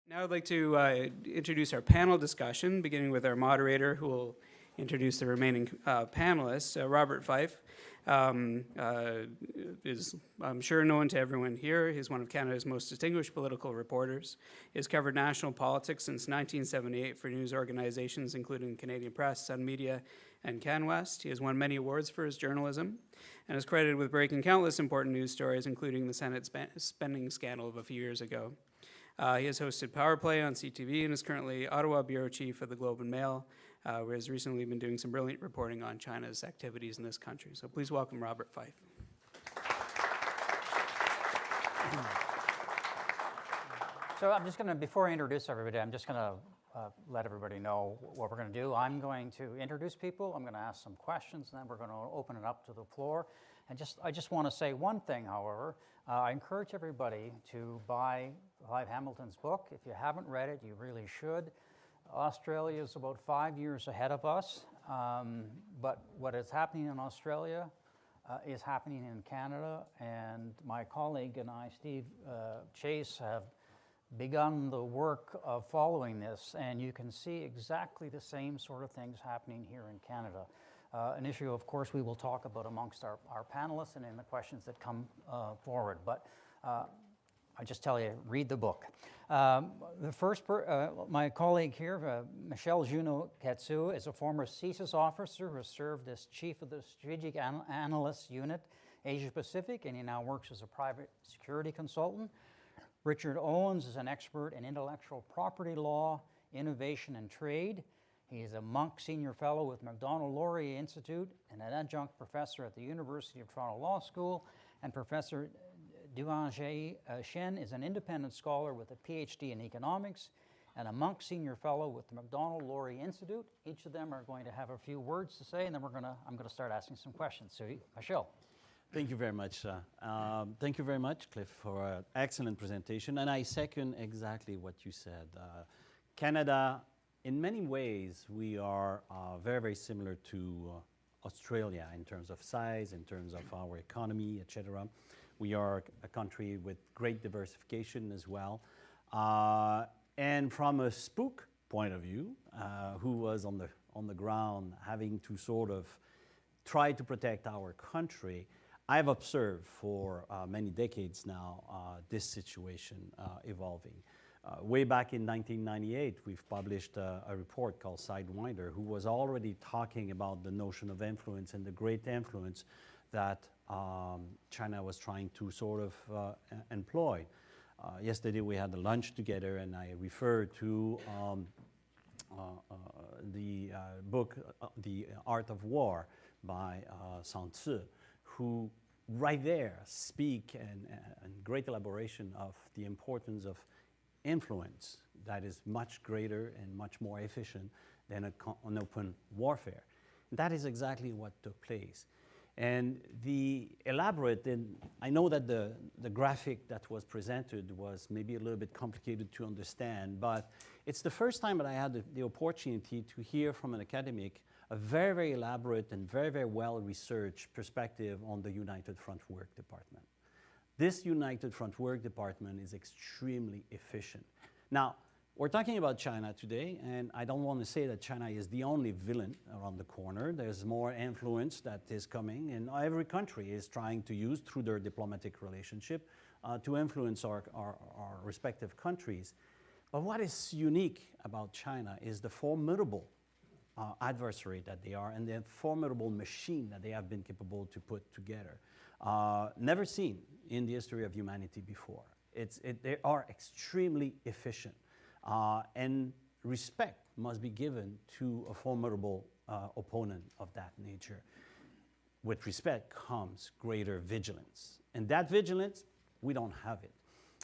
Now I'd like to introduce our panel discussion, beginning with our moderator, who will introduce the remaining panelists. Robert Fife is, I'm sure, known to everyone here. He's one of Canada's most distinguished political reporters. He has covered national politics since 1978 for news organizations including Canadian Press, Sun Media, and CanWest. He has won many awards for his journalism and is credited with breaking countless important news stories, including the Senate spending scandal of a few years ago. He has hosted Power Play on CTV and is currently Ottawa Bureau Chief of the Globe and Mail, where has recently been doing some brilliant reporting on China's activities in this country. So please welcome Robert Fife. So I'm just going to, before I introduce everybody, I'm just going to let everybody know what we're going to do. I'm going to introduce people, I'm going to ask some questions, and then we're going to open it up to the floor. And I just want to say one thing, however. I encourage everybody to buy Clive Hamilton's book. If you haven't read it, you really should. Australia is about 5 years ahead of us, but what is happening in Australia is happening in Canada, and my colleague and I, Steve Chase, have begun the work of following this, and you can see exactly the same sort of things happening here in Canada. An issue, of course, we will talk about amongst our panelists and in the questions that come forward. But I just tell you, read the book. The first, my colleague here, Michelle Juno-Katsu, is a former CSIS officer who has served as chief of the Strategic Analysts Unit, Asia Pacific, and he now works as a private security consultant. Richard Owens is an expert in intellectual property law, innovation, and trade. He is a Monk Senior Fellow with Macdonald-Laurier Institute and an adjunct professor at the University of Toronto Law School. And Professor Duanjie Shen is an independent scholar with a PhD in economics and a Monk Senior Fellow with the Macdonald-Laurier Institute. Each of them are going to have a few words to say, and then I'm going to start asking some questions. So, Michelle. Thank you very much. Thank you very much, Cliff, for an excellent presentation. And I second exactly what you said. Canada, in many ways, we are very, very similar to Australia in terms of size, in terms of our economy, etc. We are a country with great diversification as well. And from a spook point of view, who was on the ground having to sort of try to protect our country, I've observed for many decades now this situation evolving. Way back in 1998, we've published a report called Sidewinder, who was already talking about the notion of influence and the great influence that China was trying to sort of employ. Yesterday we had a lunch together, and I referred to the book, The Art of War by Sun Tzu, who right there speak in great elaboration of the importance of influence that is much greater and much more efficient than an open warfare. That is exactly what took place. And the elaborate, and I know that the graphic that was presented was maybe a little bit complicated to understand, but it's the first time that I had the opportunity to hear from an academic a very, very elaborate and very, very well-researched perspective on the United Front Work Department. This United Front Work Department is extremely efficient. Now, we're talking about China today, and I don't want to say that China is the only villain around the corner. There's more influence that is coming, and every country is trying to use, through their diplomatic relationship, to influence our respective countries. But what is unique about China is the formidable adversary that they are and the formidable machine that they have been capable to put together. Never seen in the history of humanity before. They are extremely efficient. And respect must be given to a formidable opponent of that nature. With respect comes greater vigilance. And that vigilance, we don't have it.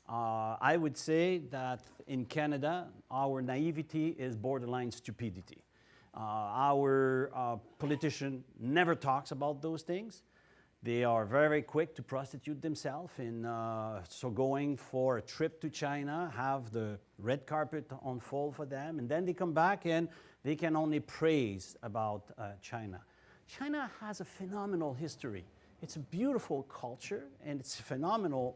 I would say that in Canada, our naivety is borderline stupidity. Our politician never talks about those things. They are very, very quick to prostitute themselves in so going for a trip to China, have the red carpet unfold for them, and then they come back and they can only praise about China. China has a phenomenal history. It's a beautiful culture, and it's a phenomenal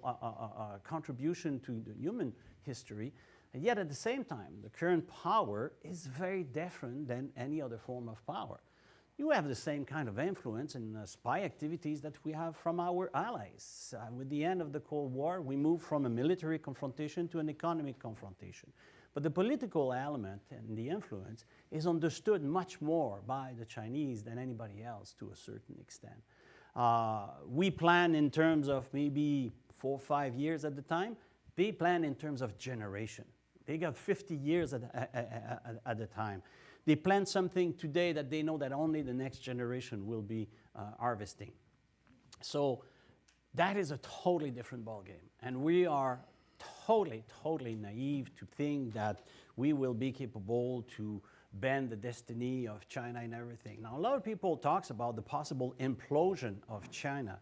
contribution to the human history. And yet at the same time, the current power is very different than any other form of power. You have the same kind of influence in spy activities that we have from our allies. With the end of the Cold War, we moved from a military confrontation to an economic confrontation. But the political element and the influence is understood much more by the Chinese than anybody else to a certain extent. We plan in terms of maybe 4 or 5 years at the time. They plan in terms of generation. They got 50 years at a time. They plan something today that they know that only the next generation will be harvesting. So that is a totally different ballgame. And we are totally naive to think that we will be capable to bend the destiny of China and everything. Now, a lot of people talk about the possible implosion of China.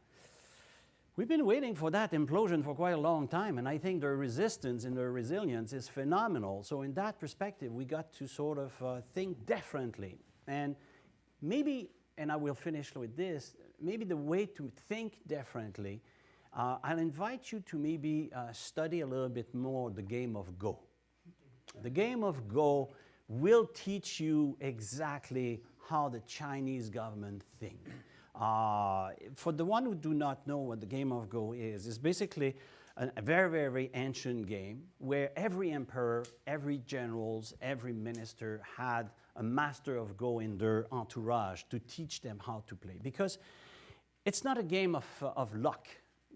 We've been waiting for that implosion for quite a long time, and I think their resistance and their resilience is phenomenal. So in that perspective, we got to sort of think differently. And maybe, and I will finish with this, maybe the way to think differently, I'll invite you to maybe study a little bit more the game of Go. The game of Go will teach you exactly how the Chinese government thinks. For the one who do not know what the game of Go is, it's basically a very, very ancient game where every emperor, every generals, every minister had a master of Go in their entourage to teach them how to play. Because it's not a game of luck.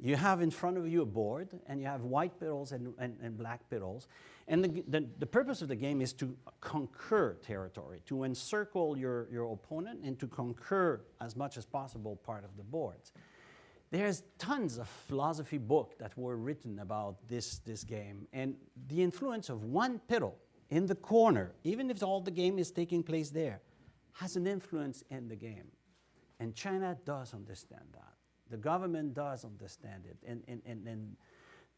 You have in front of you a board, and you have white petals and black petals. And the purpose of the game is to conquer territory, to encircle your opponent and to conquer as much as possible part of the boards. There's tons of philosophy books that were written about this game. And the influence of one petal in the corner, even if all the game is taking place there, has an influence in the game. And China does understand that. The government does understand it, and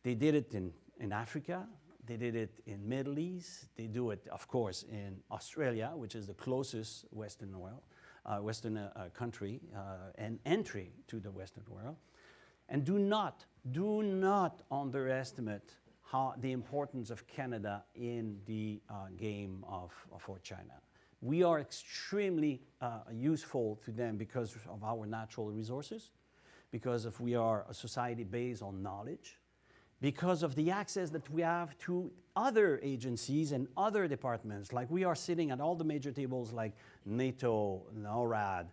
they did it in Africa, they did it in Middle East, they do it, of course, in Australia, which is the closest Western country and entry to the Western world. And do not underestimate the importance of Canada in the game for China. We are extremely useful to them because of our natural resources, because we are a society based on knowledge, because of the access that we have to other agencies and other departments. Like we are sitting at all the major tables like NATO, NORAD,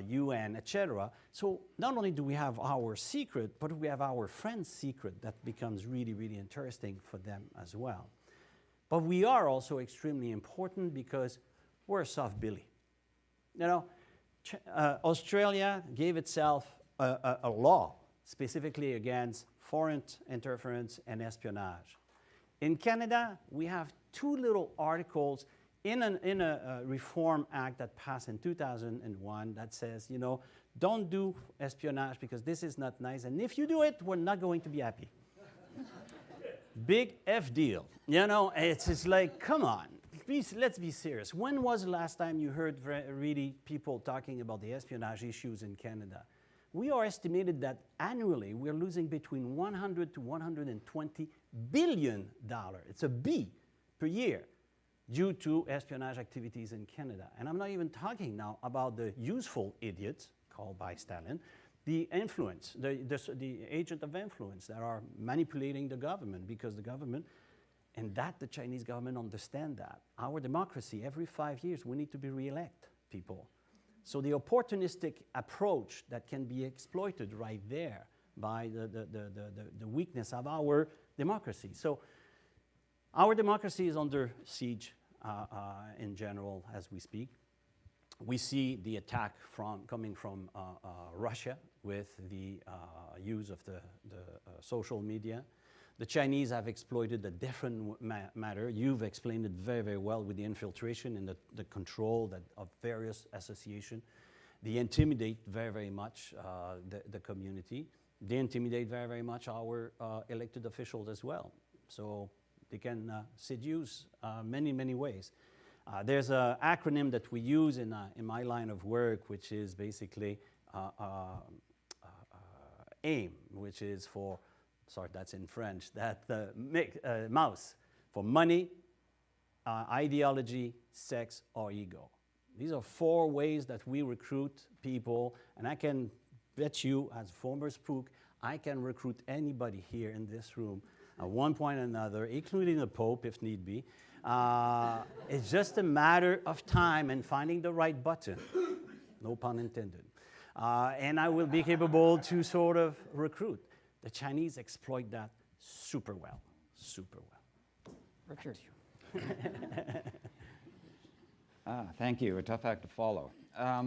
UN, etc. So not only do we have our secret, but we have our friend's secret that becomes really, really interesting for them as well. But we are also extremely important because we're a soft billy. You know, Australia gave itself a law specifically against foreign interference and espionage. In Canada, we have 2 little articles in a reform act that passed in 2001 that says, you know, don't do espionage because this is not nice, and if you do it, we're not going to be happy. Big F deal. You know, it's like, come on, please, let's be serious. When was the last time you heard really people talking about the espionage issues in Canada? We are estimated that annually we're losing between $100 to $120 billion. It's a B per year due to espionage activities in Canada. And I'm not even talking now about the useful idiots, called by Stalin, the influence, the agent of influence that are manipulating the government, because the government, and that the Chinese government understand that. Our democracy, every 5 years, we need to be re-elect people. So the opportunistic approach that can be exploited right there by the weakness of our democracy. So our democracy is under siege in general as we speak. We see the attack coming from Russia with the use of the social media. The Chinese have exploited a different matter. You've explained it very, very well with the infiltration and the control of various associations. They intimidate very, very much the community. They intimidate very, very much our elected officials as well. So they can seduce many, many ways. There's an acronym that we use in my line of work, which is basically AIM, which is for, sorry, that's in French, that mouse, for money, ideology, sex, or ego. These are 4 ways that we recruit people, and I can bet you, as former spook, I can recruit anybody here in this room at one point or another, including the Pope if need be. It's just a matter of time and finding the right button, no pun intended. And I will be capable to sort of recruit. The Chinese exploit that super well, super well. Richard. Thank you. A tough act to follow. I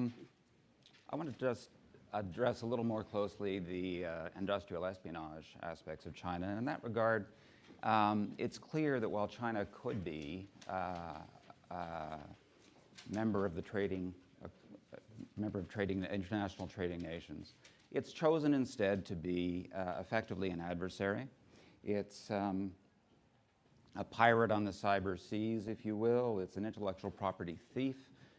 want to just address a little more closely the industrial espionage aspects of China. And in that regard, it's clear that while China could be member of international trading nations, it's chosen instead to be effectively an adversary. It's a pirate on the cyber seas, if you will. It's an intellectual property thief.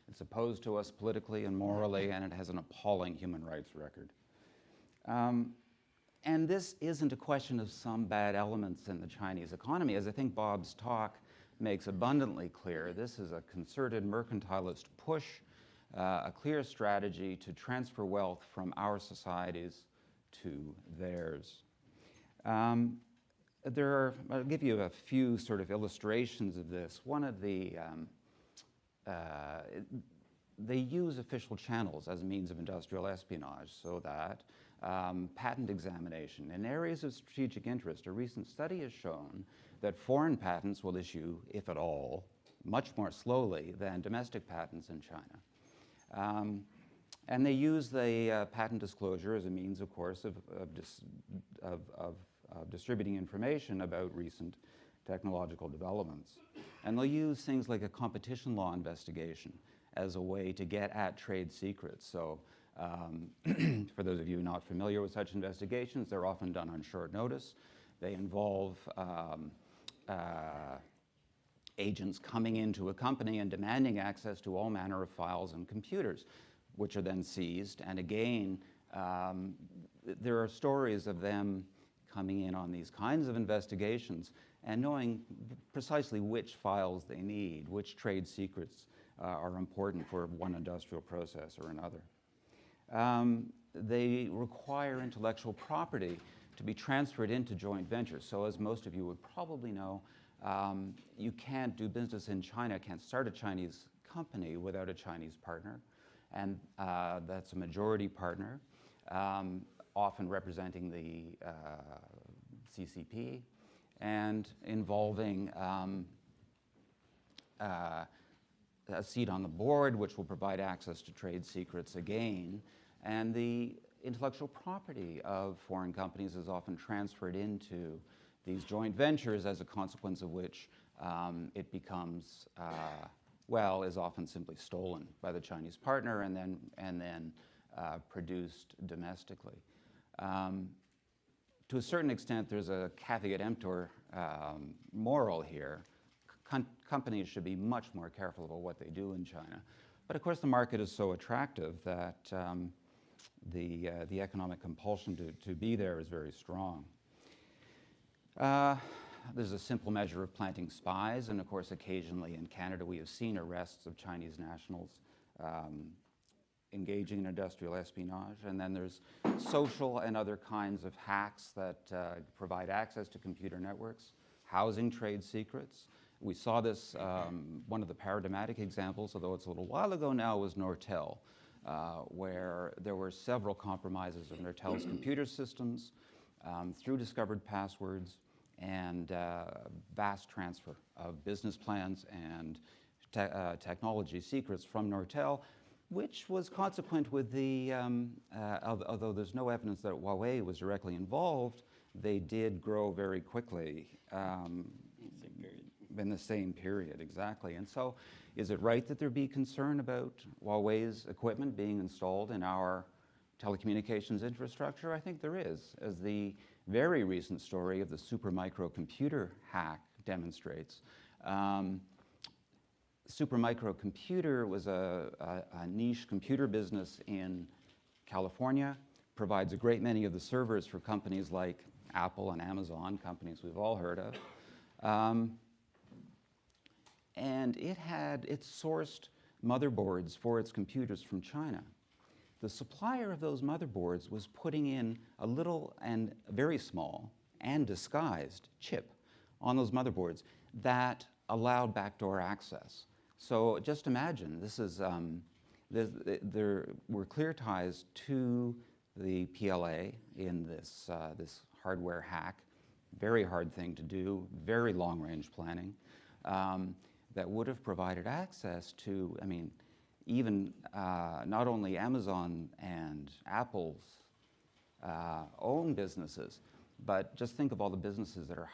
It's opposed to us politically and morally, and it has an appalling human rights record. And this isn't a question of some bad elements in the Chinese economy. As I think Bob's talk makes abundantly clear, this is a concerted mercantilist push, a clear strategy to transfer wealth from our societies to theirs. I'll give you a few sort of illustrations of this. One of the, they use official channels as a means of industrial espionage so that patent examination in areas of strategic interest, a recent study has shown that foreign patents will issue, if at all, much more slowly than domestic patents in China. And they use the patent disclosure as a means, of course, of distributing information about recent technological developments. And they'll use things like a competition law investigation as a way to get at trade secrets. So for those of you not familiar with such investigations, they're often done on short notice. They involve agents coming into a company and demanding access to all manner of files and computers, which are then seized. And again, there are stories of them coming in on these kinds of investigations and knowing precisely which files they need, which trade secrets are important for one industrial process or another. They require intellectual property to be transferred into joint ventures. So as most of you would probably know, you can't do business in China, can't start a Chinese company without a Chinese partner. And that's a majority partner, often representing the CCP, and involving a seat on the board, which will provide access to trade secrets again. And the intellectual property of foreign companies is often transferred into these joint ventures, as a consequence of which it becomes, well, is often simply stolen by the Chinese partner and then produced domestically. To a certain extent, there's a caveat emptor moral here. Companies should be much more careful about what they do in China. But of course, the market is so attractive that the economic compulsion to be there is very strong. There's a simple measure of planting spies, and of course, occasionally in Canada, we have seen arrests of Chinese nationals engaging in industrial espionage. And then there's social and other kinds of hacks that provide access to computer networks, housing trade secrets. We saw this, one of the paradigmatic examples, although it's a little while ago now, was Nortel, where there were several compromises of Nortel's computer systems through discovered passwords and vast transfer of business plans and technology secrets from Nortel, which was consequent with the, although there's no evidence that Huawei was directly involved, they did grow very quickly in the same period, exactly. And so is it right that there be concern about Huawei's equipment being installed in our telecommunications infrastructure? I think there is, as the very recent story of the supermicrocomputer hack demonstrates. Supermicrocomputer was a niche computer business in California, provides a great many of the servers for companies like Apple and Amazon, companies we've all heard of. and it sourced motherboards for its computers from China. The supplier of those motherboards was putting in a little and very small and disguised chip on those motherboards that allowed backdoor access. So just imagine, there were clear ties to the PLA in this hardware hack. Very hard thing to do, very long-range planning, that would have provided access to, I mean, even not only Amazon and Apple's own businesses, but just think of all the businesses that are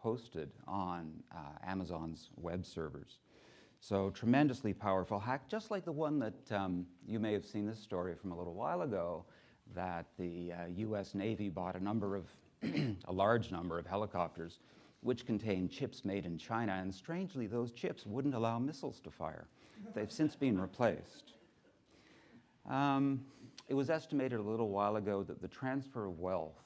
hosted on Amazon's web servers. So tremendously powerful hack, just like the one that you may have seen this story from a little while ago, that the US Navy bought a large number of helicopters which contained chips made in China, and strangely those chips wouldn't allow missiles to fire. They've since been replaced. It was estimated a little while ago that the transfer of wealth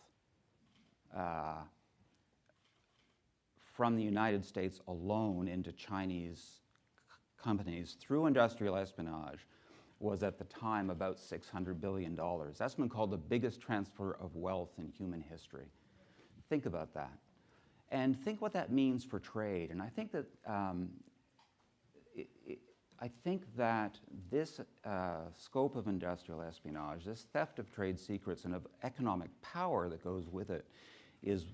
from the United States alone into Chinese companies through industrial espionage was at the time about $600 billion. That's been called the biggest transfer of wealth in human history. Think about that. And think what that means for trade. And I think that this scope of industrial espionage, this theft of trade secrets and of economic power that goes with it, is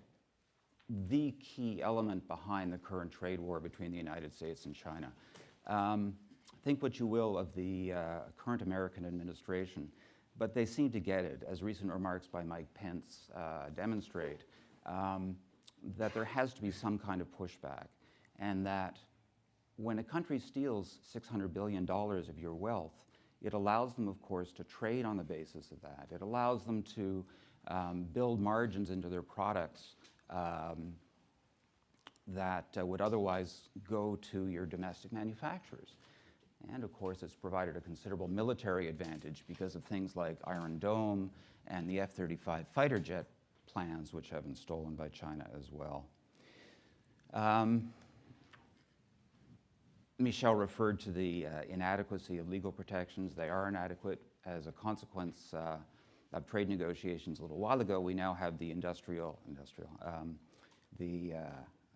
the key element behind the current trade war between the United States and China. Think what you will of the current American administration, but they seem to get it, as recent remarks by Mike Pence demonstrate, that there has to be some kind of pushback, and that when a country steals $600 billion of your wealth, it allows them, of course, to trade on the basis of that. It allows them to build margins into their products that would otherwise go to your domestic manufacturers. And of course, it's provided a considerable military advantage because of things like Iron Dome and the F-35 fighter jet plans, which have been stolen by China as well. Michel referred to the inadequacy of legal protections. They are inadequate as a consequence of trade negotiations a little while ago. We now have the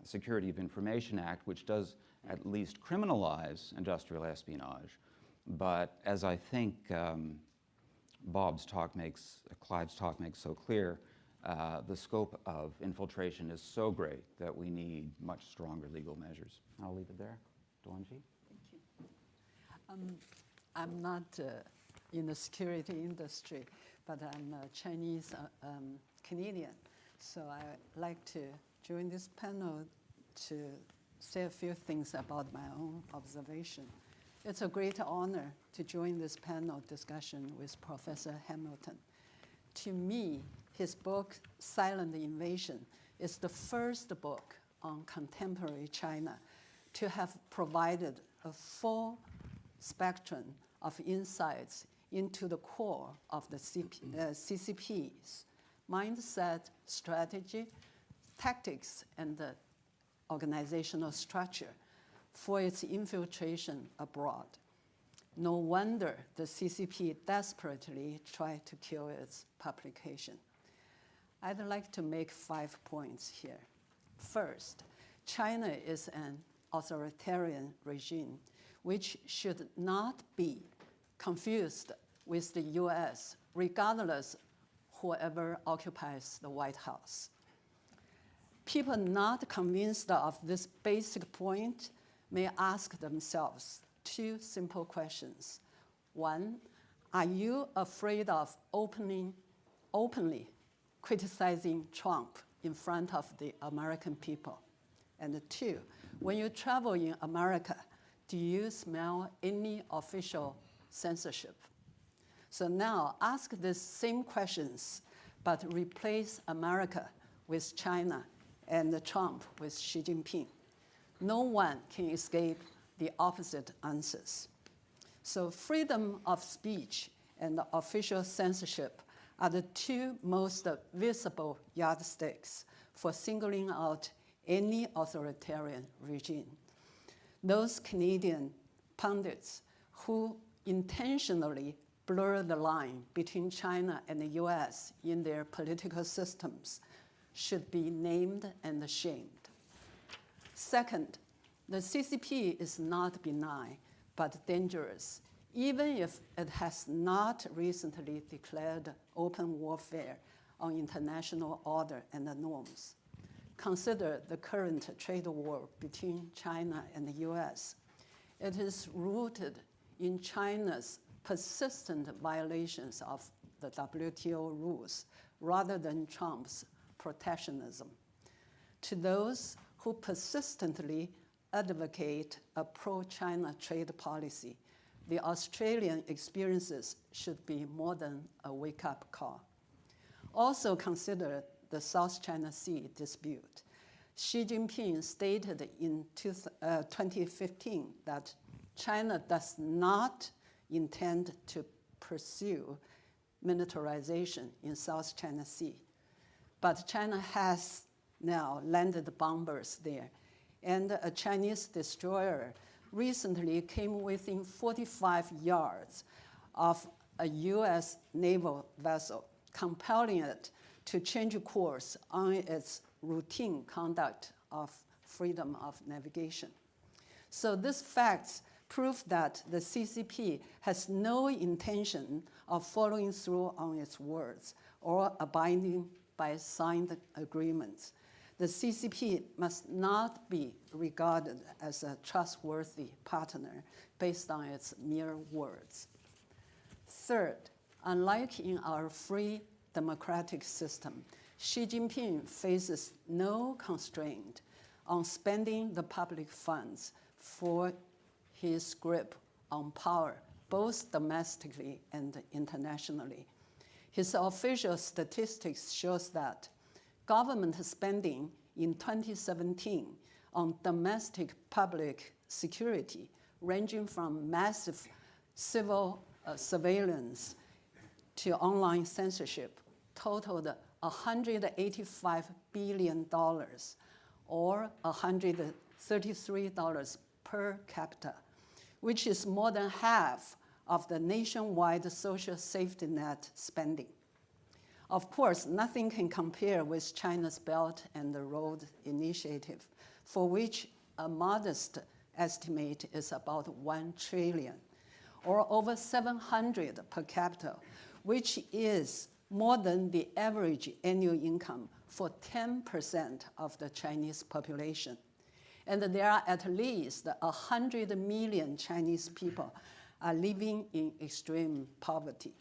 Security of Information Act, which does at least criminalize industrial espionage. But as I think Clive's talk makes so clear, the scope of infiltration is so great that we need much stronger legal measures. I'll leave it there. Duanji? Thank you. I'm not in the security industry, but I'm a Chinese Canadian. So I like to join this panel to say a few things about my own observation. It's a great honor to join this panel discussion with Professor Hamilton. To me, his book, Silent Invasion, is the first book on contemporary China to have provided a full spectrum of insights into the core of the CCP's mindset, strategy, tactics, and the organizational structure for its infiltration abroad. No wonder the CCP desperately tried to kill its publication. I'd like to make 5 points here. First, China is an authoritarian regime which should not be confused with the US, regardless whoever occupies the White House. People not convinced of this basic point may ask themselves 2 simple questions. 1, are you afraid of openly criticizing Trump in front of the American people? And 2, when you travel in America, do you smell any official censorship? So now ask these same questions, but replace America with China and Trump with Xi Jinping. No one can escape the opposite answers. So freedom of speech and official censorship are the 2 most visible yardsticks for singling out any authoritarian regime. those Canadian pundits who intentionally blur the line between China and the US in their political systems should be named and shamed. Second, the CCP is not benign, but dangerous, even if it has not recently declared open warfare on international order and the norms. Consider the current trade war between China and the US. It is rooted in China's persistent violations of the WTO rules rather than Trump's protectionism. To those who persistently advocate a pro-China trade policy, the Australian experiences should be more than a wake-up call. Also consider the South China Sea dispute. Xi Jinping stated in 2015 that China does not intend to pursue militarization in South China Sea. But China has now landed bombers there, and a Chinese destroyer recently came within 45 yards of a US naval vessel, compelling it to change course on its routine conduct of freedom of navigation. So these facts prove that the CCP has no intention of following through on its words or abiding by signed agreements. The CCP must not be regarded as a trustworthy partner based on its mere words. Third, unlike in our free democratic system, Xi Jinping faces no constraint on spending the public funds for his grip on power, both domestically and internationally. His official statistics shows that government spending in 2017 on domestic public security, ranging from massive civil surveillance to online censorship, totaled $185 billion, or $133 per capita, which is more than half of the nationwide social safety net spending. Of course, nothing can compare with China's Belt and Road Initiative, for which a modest estimate is about 1 trillion, or over 700 per capita, which is more than the average annual income for 10% of the Chinese population. And there are at least 100 million Chinese people are living in extreme poverty.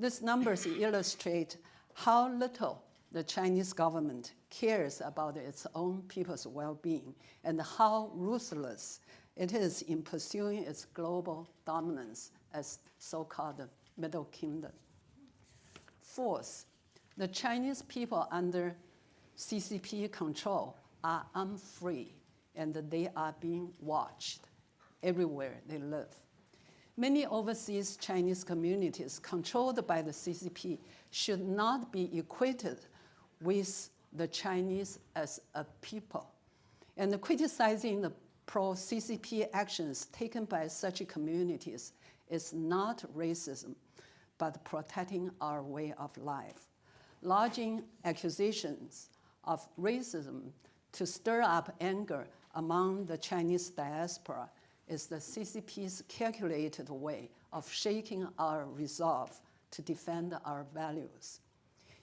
These numbers illustrate how little the Chinese government cares about its own people's well-being and how ruthless it is in pursuing its global dominance as so-called Middle Kingdom. Fourth, the Chinese people under CCP control are unfree, and they are being watched everywhere they live. Many overseas Chinese communities controlled by the CCP should not be equated with the Chinese as a people. And criticizing the pro-CCP actions taken by such communities is not racism, but protecting our way of life. Lodging accusations of racism to stir up anger among the Chinese diaspora is the CCP's calculated way of shaking our resolve to defend our values.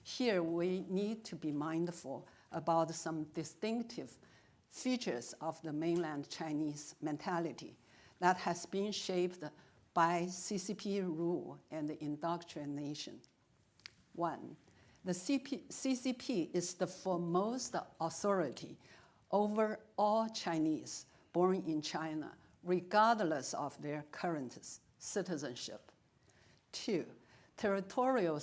Here we need to be mindful about some distinctive features of the mainland Chinese mentality that has been shaped by CCP rule and indoctrination. One, the CCP is the foremost authority over all Chinese born in China, regardless of their current citizenship. Two, territorial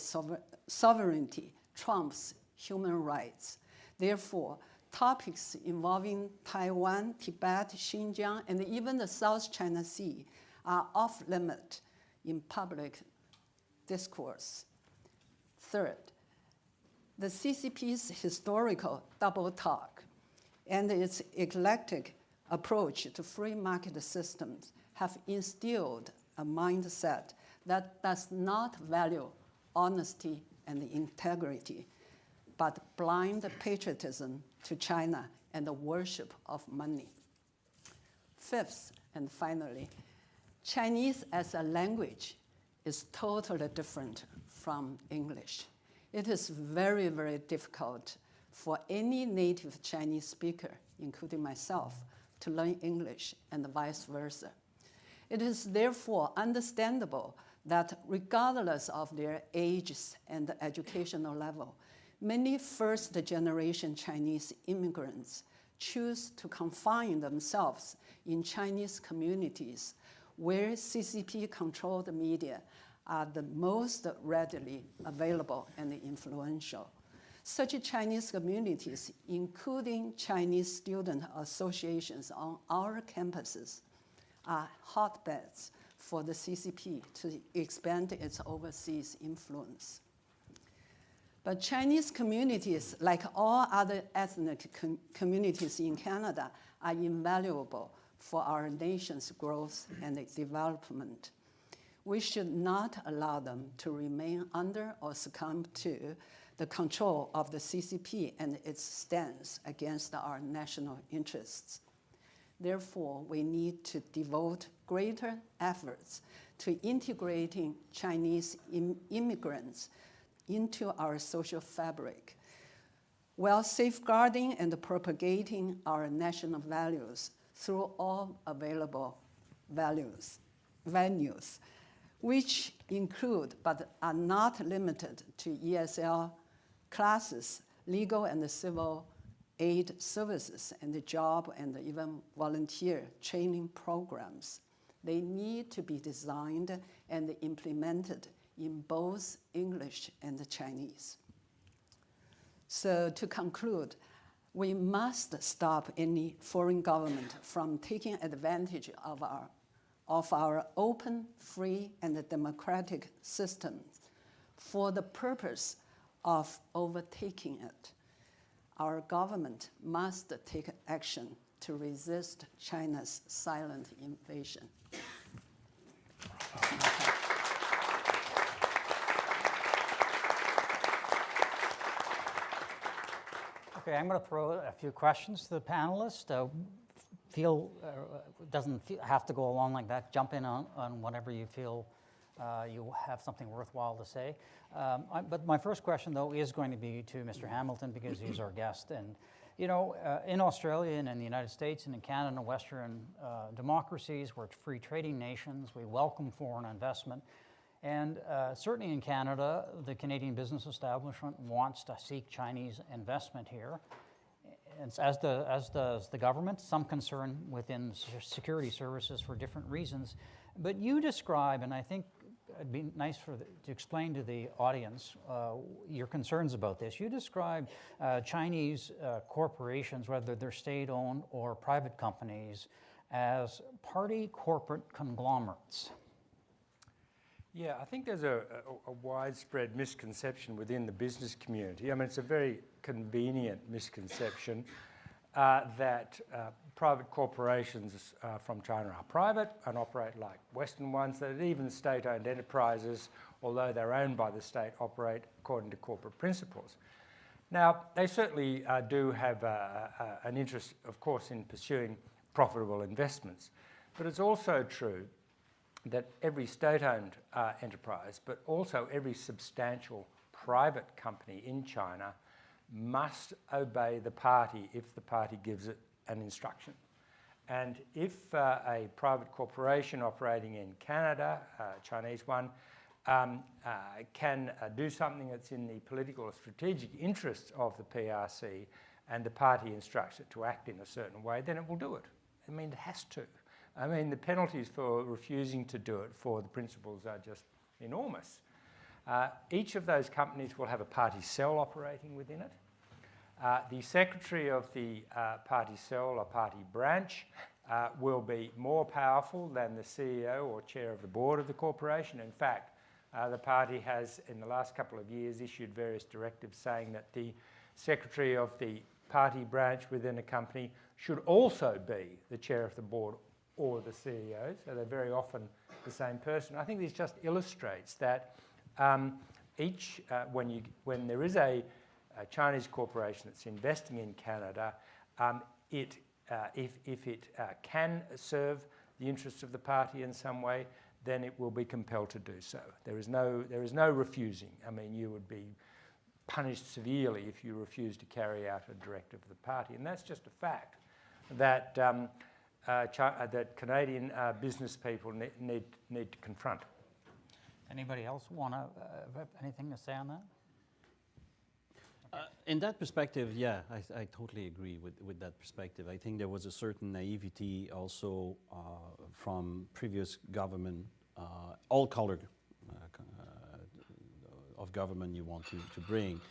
sovereignty trumps human rights. Therefore, topics involving Taiwan, Tibet, Xinjiang, and even the South China Sea are off limit in public discourse. Third, the CCP's historical double talk and its eclectic approach to free market systems have instilled a mindset that does not value honesty and integrity, but blind patriotism to China and the worship of money. Fifth, and finally, Chinese as a language is totally different from English. It is very, very difficult for any native Chinese speaker, including myself, to learn English and vice versa. It is therefore understandable that regardless of their ages and educational level, many first-generation Chinese immigrants choose to confine themselves in Chinese communities where CCP-controlled media are the most readily available and influential. Such Chinese communities, including Chinese student associations on our campuses, are hotbeds for the CCP to expand its overseas influence. But Chinese communities, like all other ethnic communities in Canada, are invaluable for our nation's growth and development. We should not allow them to remain under or succumb to the control of the CCP and its stance against our national interests. Therefore, we need to devote greater efforts to integrating Chinese immigrants into our social fabric, while safeguarding and propagating our national values through all available venues, which include but are not limited to ESL classes, legal and civil aid services, and the job and even volunteer training programs. They need to be designed and implemented in both English and Chinese. So to conclude, we must stop any foreign government from taking advantage of our open, free, and democratic systems for the purpose of overtaking it. Our government must take action to resist China's silent invasion. Okay, I'm going to throw a few questions to the panelists. Doesn't have to go along like that. Jump in on whatever you feel you have something worthwhile to say. But my first question, though, is going to be to Mr. Hamilton because he's our guest. And, you know, in Australia and in the United States and in Canada and Western democracies, we're free trading nations. We welcome foreign investment. And certainly in Canada, the Canadian business establishment wants to seek Chinese investment here, and as does the government, some concern within security services for different reasons. But you describe, and I think it'd be nice to explain to the audience your concerns about this. You describe Chinese corporations, whether they're state-owned or private companies, as party corporate conglomerates. Yeah, I think there's a widespread misconception within the business community. I mean, it's a very convenient misconception that private corporations from China are private and operate like Western ones, that even state-owned enterprises, although they're owned by the state, operate according to corporate principles. Now, they certainly do have an interest, of course, in pursuing profitable investments, but it's also true that every state-owned enterprise, but also every substantial private company in China must obey the party if the party gives it an instruction. And if a private corporation operating in Canada, a Chinese one, can do something that's in the political or strategic interests of the PRC and the party instructs it to act in a certain way, then it will do it. I mean, it has to. I mean, the penalties for refusing to do it for the principles are just enormous. Each of those companies will have a party cell operating within it. The secretary of the party cell or party branch will be more powerful than the CEO or chair of the board of the corporation. In fact, the party has, in the last couple of years, issued various directives saying that the secretary of the party branch within a company should also be the chair of the board or the CEO, so they're very often the same person. I think this just illustrates that when there is a Chinese corporation that's investing in Canada, if it can serve the interests of the party in some way, then it will be compelled to do so. There is no refusing. I mean, you would be punished severely if you refuse to carry out a directive of the party, and that's just a fact that that Canadian business people need to confront. Anybody else want to have anything to say on that? In that perspective, yeah, I totally agree with that perspective. I think there was a certain naivety also from previous government, all color of government you want to bring,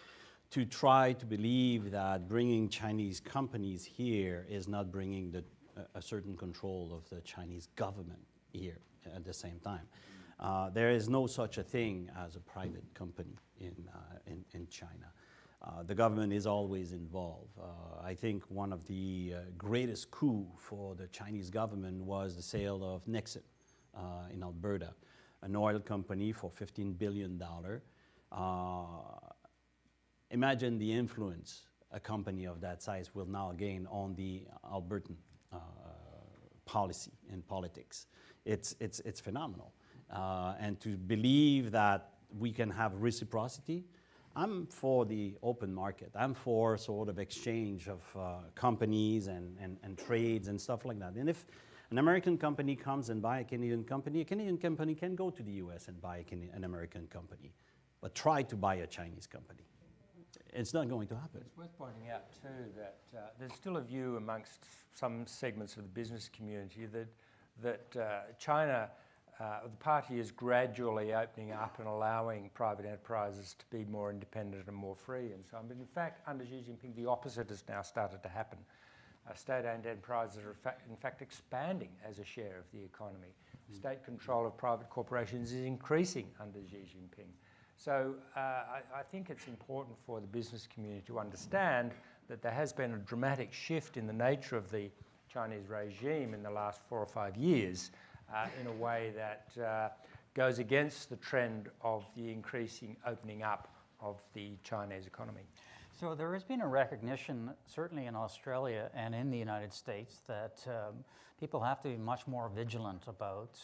to try to believe that bringing Chinese companies here is not bringing a certain control of the Chinese government here at the same time. There is no such a thing as a private company in China. The government is always involved. I think one of the greatest coups for the Chinese government was the sale of Nixon in Alberta, an oil company for $15 billion. Imagine the influence a company of that size will now gain on the Albertan policy and politics. It's phenomenal. And to believe that we can have reciprocity, I'm for the open market. I'm for sort of exchange of companies and trades and stuff like that. And if an American company comes and buy a Canadian company can go to the US and buy an American company, but try to buy a Chinese company. It's not going to happen. It's worth pointing out too that there's still a view amongst some segments of the business community that China, the party is gradually opening up and allowing private enterprises to be more independent and more free and so on. But in fact, under Xi Jinping, the opposite has now started to happen. State-owned enterprises are in fact expanding as a share of the economy. State control of private corporations is increasing under Xi Jinping. So I think it's important for the business community to understand that there has been a dramatic shift in the nature of the Chinese regime in the last 4 or 5 years in a way that goes against the trend of the increasing opening up of the Chinese economy. So there has been a recognition, certainly in Australia and in the United States, that people have to be much more vigilant about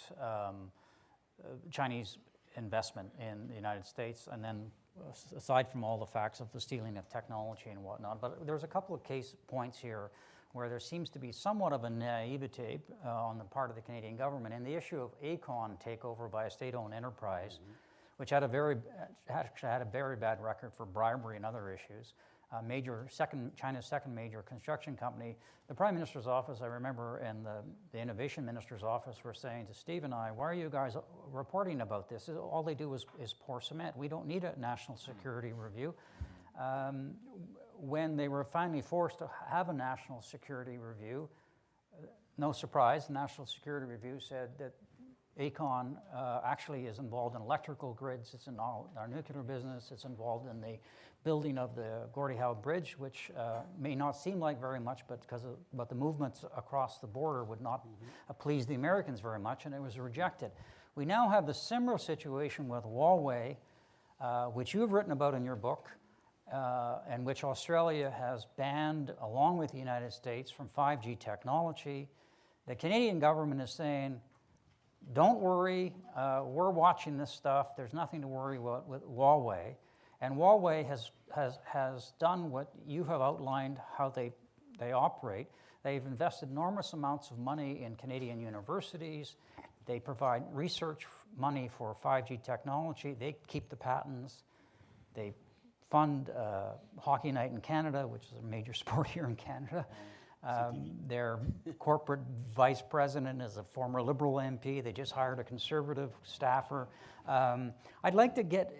Chinese investment in the United States, and then aside from all the facts of the stealing of technology and whatnot. But there's a couple of case points here where there seems to be somewhat of a naivete on the part of the Canadian government in the issue of Aecon takeover by a state-owned enterprise, which had a very bad record for bribery and other issues. China's second major construction company. The Prime Minister's office, I remember, and the Innovation Minister's office were saying to Steve and I, why are you guys reporting about this? All they do is pour cement. We don't need a national security review. When they were finally forced to have a national security review, no surprise, the National Security Review said that Aecon actually is involved in electrical grids, it's in our nuclear business, it's involved in the building of the Gordie Howe Bridge, which may not seem like very much, but the movements across the border would not please the Americans very much, and it was rejected. We now have the similar situation with Huawei, which you have written about in your book, and which Australia has banned, along with the United States, from 5G technology. The Canadian government is saying, don't worry, we're watching this stuff. There's nothing to worry about with Huawei. And Huawei has done what you have outlined, how they operate. They've invested enormous amounts of money in Canadian universities. They provide research money for 5G technology. They keep the patents. They fund Hockey Night in Canada, which is a major sport here in Canada. Their corporate vice president is a former Liberal MP. They just hired a Conservative staffer. I'd like to get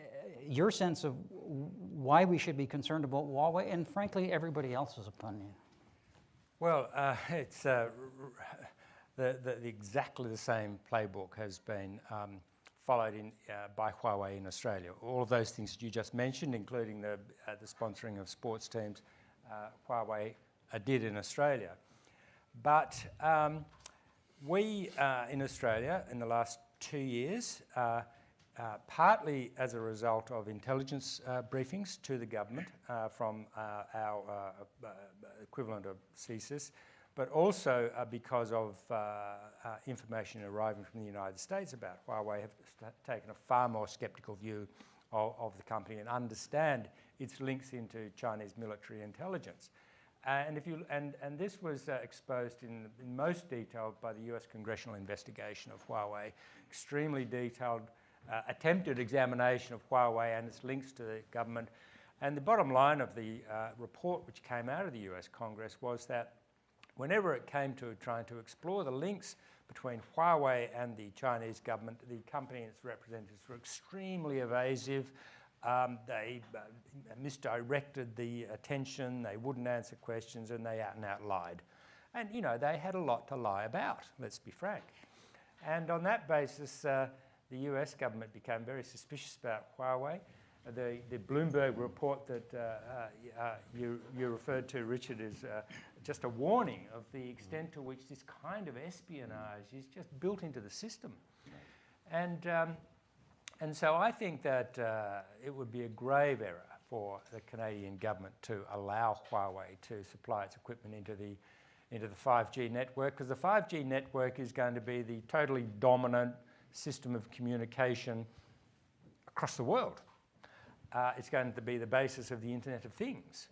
your sense of why we should be concerned about Huawei and, frankly, everybody else's opinion. Well, it's exactly the same playbook has been followed by Huawei in Australia. All of those things that you just mentioned, including the sponsoring of sports teams, Huawei did in Australia. But we in Australia in the last 2 years, partly as a result of intelligence briefings to the government from our equivalent of CSIS, but also because of information arriving from the United States about Huawei, have taken a far more sceptical view of the company and understand its links into Chinese military intelligence. And this was exposed in most detail by the US congressional investigation of Huawei, extremely detailed attempted examination of Huawei and its links to the government. And the bottom line of the report which came out of the US Congress was that whenever it came to trying to explore the links between Huawei and the Chinese government, the company and its representatives were extremely evasive. They misdirected the attention, they wouldn't answer questions, and they out and out lied. And, you know, they had a lot to lie about, let's be frank. And on that basis, the US government became very suspicious about Huawei. The Bloomberg report that you referred to, Richard, is just a warning of the extent to which this kind of espionage is just built into the system. And so I think that it would be a grave error for the Canadian government to allow Huawei to supply its equipment into the 5G network, because the 5G network is going to be the totally dominant system of communication across the world. It's going to be the basis of the Internet of Things.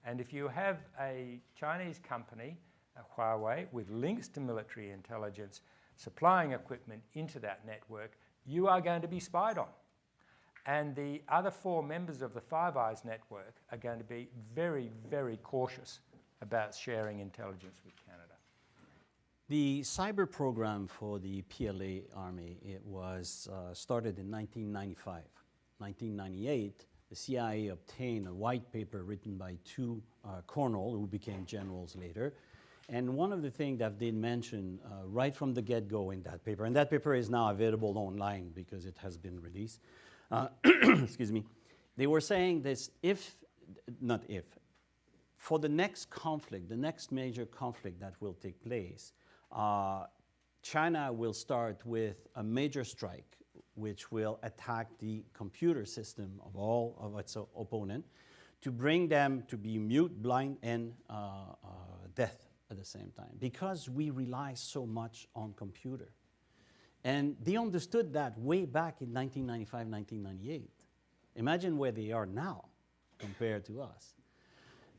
And if you have a Chinese company, Huawei, with links to military intelligence, supplying equipment into that network, you are going to be spied on. And the other 4 members of the Five Eyes network are going to be very, very cautious about sharing intelligence with Canada. The cyber program for the PLA Army, it was started in 1995. 1998, the CIA obtained a white paper written by 2 colonels who became generals later. And one of the things that they mentioned right from the get-go in that paper, and that paper is now available online because it has been released, excuse me, they were saying this, for the next conflict, the next major conflict that will take place, China will start with a major strike which will attack the computer system of all of its opponents to bring them to be mute, blind, and deaf at the same time, because we rely so much on computer. And they understood that way back in 1995, 1998. Imagine where they are now compared to us.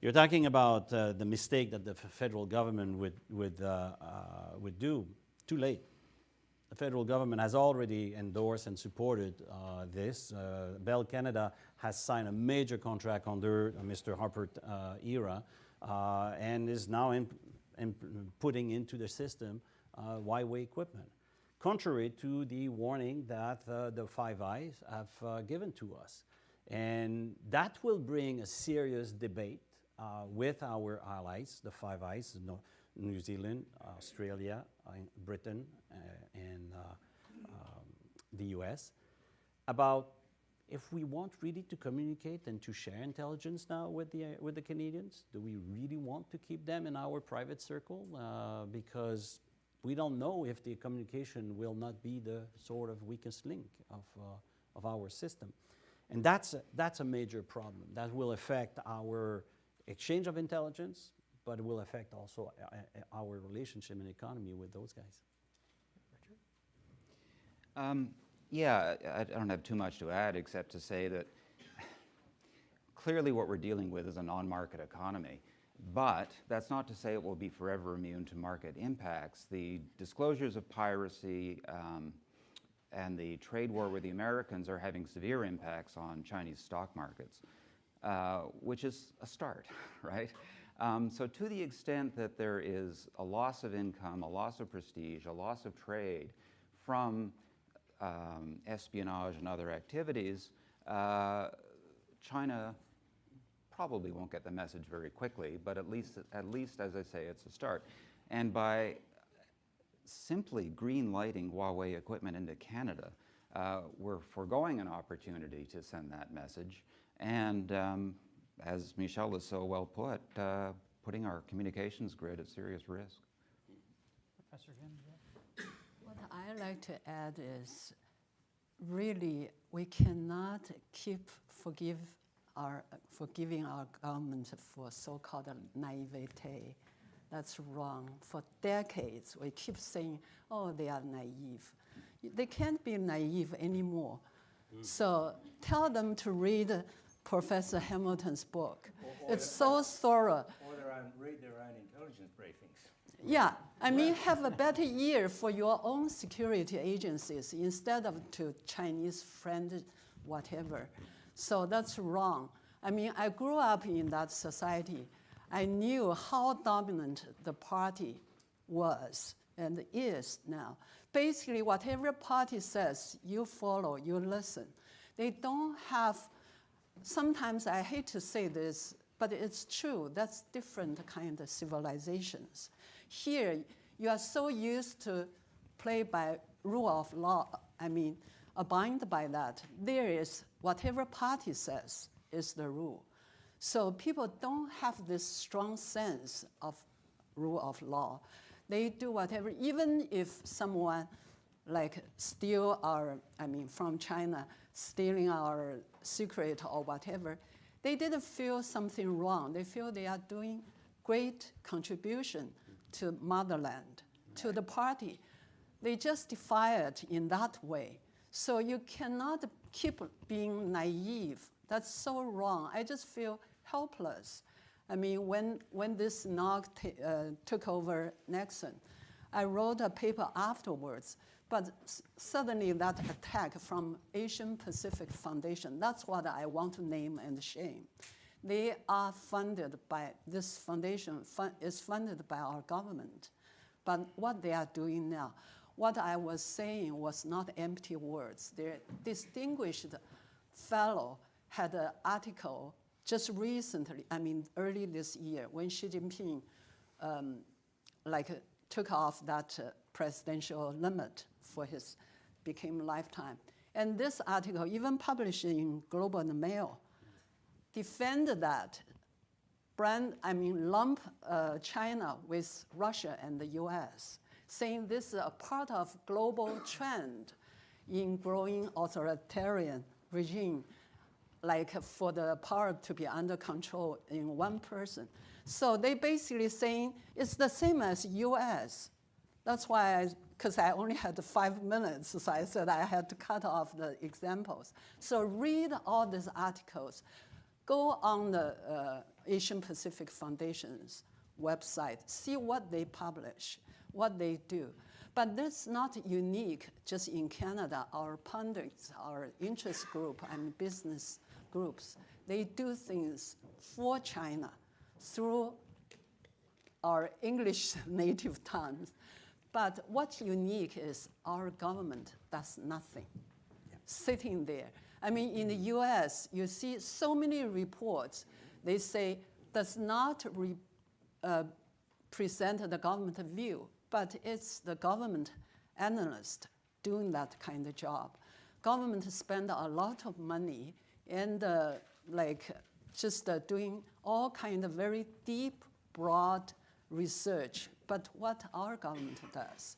You're talking about the mistake that the federal government would do. Too late. The federal government has already endorsed and supported this. Bell Canada has signed a major contract under Mr. Harper era and is now putting into the system Huawei equipment, contrary to the warning that the Five Eyes have given to us. And that will bring a serious debate with our allies, the Five Eyes, New Zealand, Australia, Britain, and the US, about if we want really to communicate and to share intelligence now with the Canadians. Do we really want to keep them in our private circle? Because we don't know if the communication will not be the sort of weakest link of our system. And that's a major problem. That will affect our exchange of intelligence, but it will affect also our relationship and economy with those guys. Yeah, I don't have too much to add except to say that clearly what we're dealing with is a non-market economy, but that's not to say it will be forever immune to market impacts. The disclosures of piracy and the trade war with the Americans are having severe impacts on Chinese stock markets, which is a start, right? So to the extent that there is a loss of income, a loss of prestige, a loss of trade from espionage and other activities, China probably won't get the message very quickly, but at least, as I say, it's a start. And by simply green-lighting Huawei equipment into Canada, we're foregoing an opportunity to send that message. And as Michelle has so well put, putting our communications grid at serious risk. Professor Jim? What I like to add is really we cannot keep forgiving our government for so-called naivete. That's wrong. For decades, we keep saying, oh, they are naive. They can't be naive anymore. So tell them to read Professor Hamilton's book. It's so thorough. Or read their own intelligence briefings. Yeah, I mean, have a better ear for your own security agencies instead of to Chinese friend, whatever. So that's wrong. I mean, I grew up in that society. I knew how dominant the party was and is now. Basically, whatever party says, you follow, you listen. They don't have, sometimes I hate to say this, but it's true, that's different kind of civilizations. Here, you are so used to play by rule of law, I mean, abide by that. There is, whatever party says is the rule. So people don't have this strong sense of rule of law. They do whatever, even if someone like steal our, I mean, from China, stealing our secret or whatever, they didn't feel something wrong. They feel they are doing great contribution to motherland, to the party. They justify it in that way. So you cannot keep being naive. That's so wrong. I just feel helpless. I mean, when this knock took over Nixon, I wrote a paper afterwards, but suddenly that attack from Asian Pacific Foundation, that's what I want to name and shame. They are funded by, this foundation is funded by our government. But what they are doing now, what I was saying was not empty words. Their distinguished fellow had an article just recently, I mean, early this year, when Xi Jinping took off that presidential limit for his became lifetime. And this article, even published in Global Mail, defended that lump China with Russia and the US, saying this is a part of global trend in growing authoritarian regime, like for the power to be under control in one person. So they basically saying it's the same as US. That's why, because I only had 5 minutes, so I said I had to cut off the examples. So read all these articles. Go on the Asian Pacific Foundation's website, see what they publish, what they do. But that's not unique just in Canada. Our pundits, our interest group and business groups, they do things for China through our English native tongues. But what's unique is our government does nothing, sitting there. I mean, in the US, you see so many reports, they say, does not present the government view, but it's the government analyst doing that kind of job. Government spend a lot of money and doing all kind of very deep, broad research. But what our government does,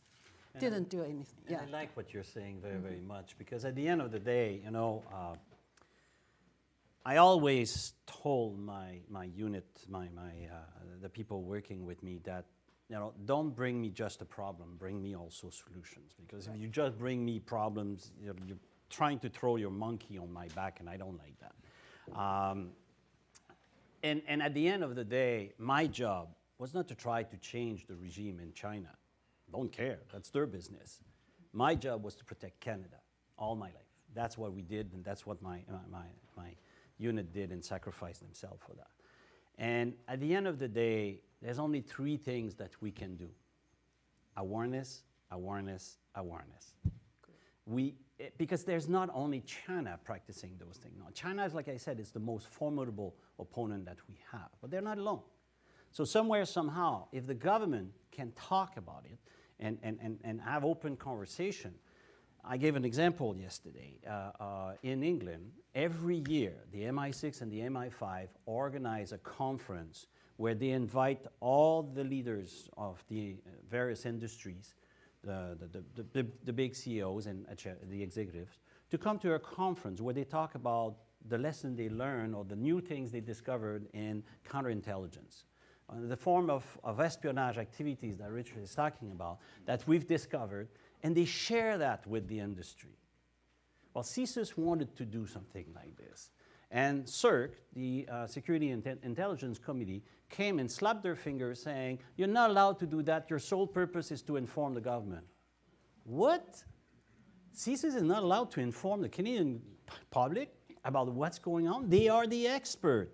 didn't do anything. And I like what you're saying very, very much, because at the end of the day, you know, I always told my unit, the people working with me that, you know, don't bring me just a problem, bring me also solutions. Because if you just bring me problems, you're trying to throw your monkey on my back, and I don't like that. And at the end of the day, my job was not to try to change the regime in China. Don't care, that's their business. My job was to protect Canada all my life. That's what we did, and that's what my unit did and sacrificed themselves for that. And at the end of the day, there's only 3 things that we can do. Awareness, awareness, awareness. Because there's not only China practicing those things. No, China is, like I said, is the most formidable opponent that we have, but they're not alone. So somewhere, somehow, if the government can talk about it and have open conversation, I gave an example yesterday. In England, every year, the MI6 and the MI5 organize a conference where they invite all the leaders of the various industries, the big CEOs and the executives, to come to a conference where they talk about the lesson they learned or the new things they discovered in counterintelligence. The form of espionage activities that Richard is talking about that we've discovered, and they share that with the industry. Well, CSIS wanted to do something like this. And CERC, the Security and Intelligence Committee, came and slapped their fingers saying, you're not allowed to do that, your sole purpose is to inform the government. What? CSIS is not allowed to inform the Canadian public about what's going on? They are the expert.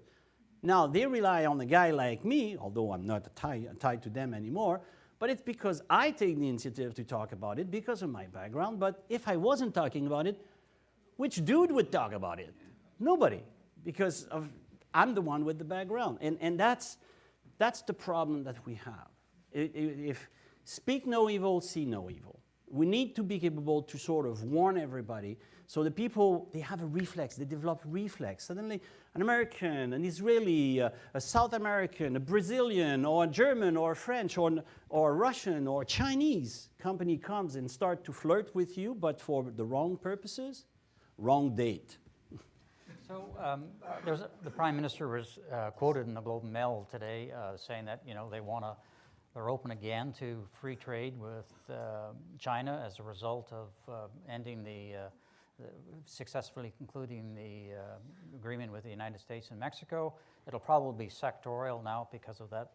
Now, they rely on a guy like me, although I'm not tied to them anymore, but it's because I take the initiative to talk about it because of my background. But if I wasn't talking about it, which dude would talk about it? Nobody, because I'm the one with the background. And that's the problem that we have. If speak no evil, see no evil. We need to be capable to sort of warn everybody so the people, they have a reflex, they develop reflex. Suddenly, an American, an Israeli, a South American, a Brazilian, or a German, or a French, or a Russian, or a Chinese company comes and start to flirt with you, but for the wrong purposes, wrong date. So the Prime Minister was quoted in the Globe and Mail today saying that they're open again to free trade with China as a result of ending successfully concluding the agreement with the United States and Mexico. It'll probably be sectorial now because of that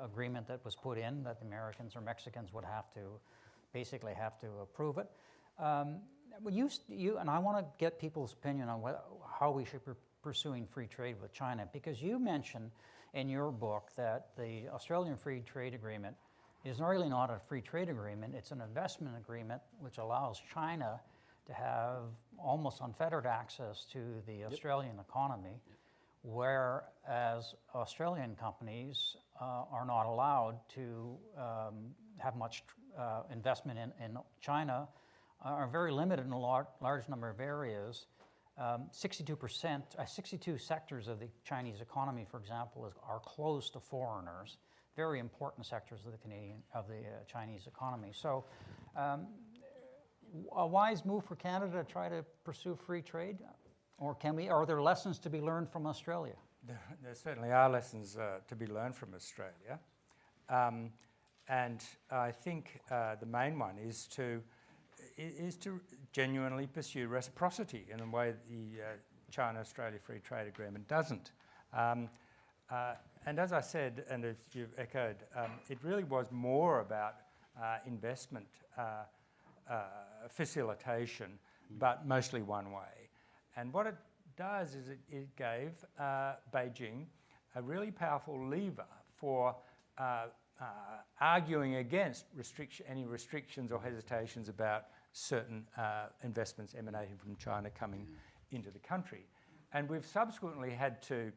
agreement that was put in, that the Americans or Mexicans would basically have to approve it. And I want to get people's opinion on how we should be pursuing free trade with China, because you mentioned in your book that the Australian Free Trade Agreement is really not a free trade agreement, it's an investment agreement which allows China to have almost unfettered access to the Australian economy, whereas Australian companies are not allowed to have much investment in China, are very limited in a large number of areas. 62 sectors of the Chinese economy, for example, are closed to foreigners. Very important sectors of the Chinese economy. So, a wise move for Canada to try to pursue free trade, or are there lessons to be learned from Australia? There certainly are lessons to be learned from Australia, and I think the main one is to genuinely pursue reciprocity in a way the China-Australia Free Trade Agreement doesn't. And as I said, and as you've echoed, it really was more about investment facilitation, but mostly one way. And what it does is it gave Beijing a really powerful lever for arguing against any restrictions or hesitations about certain investments emanating from China coming into the country. And we've subsequently had to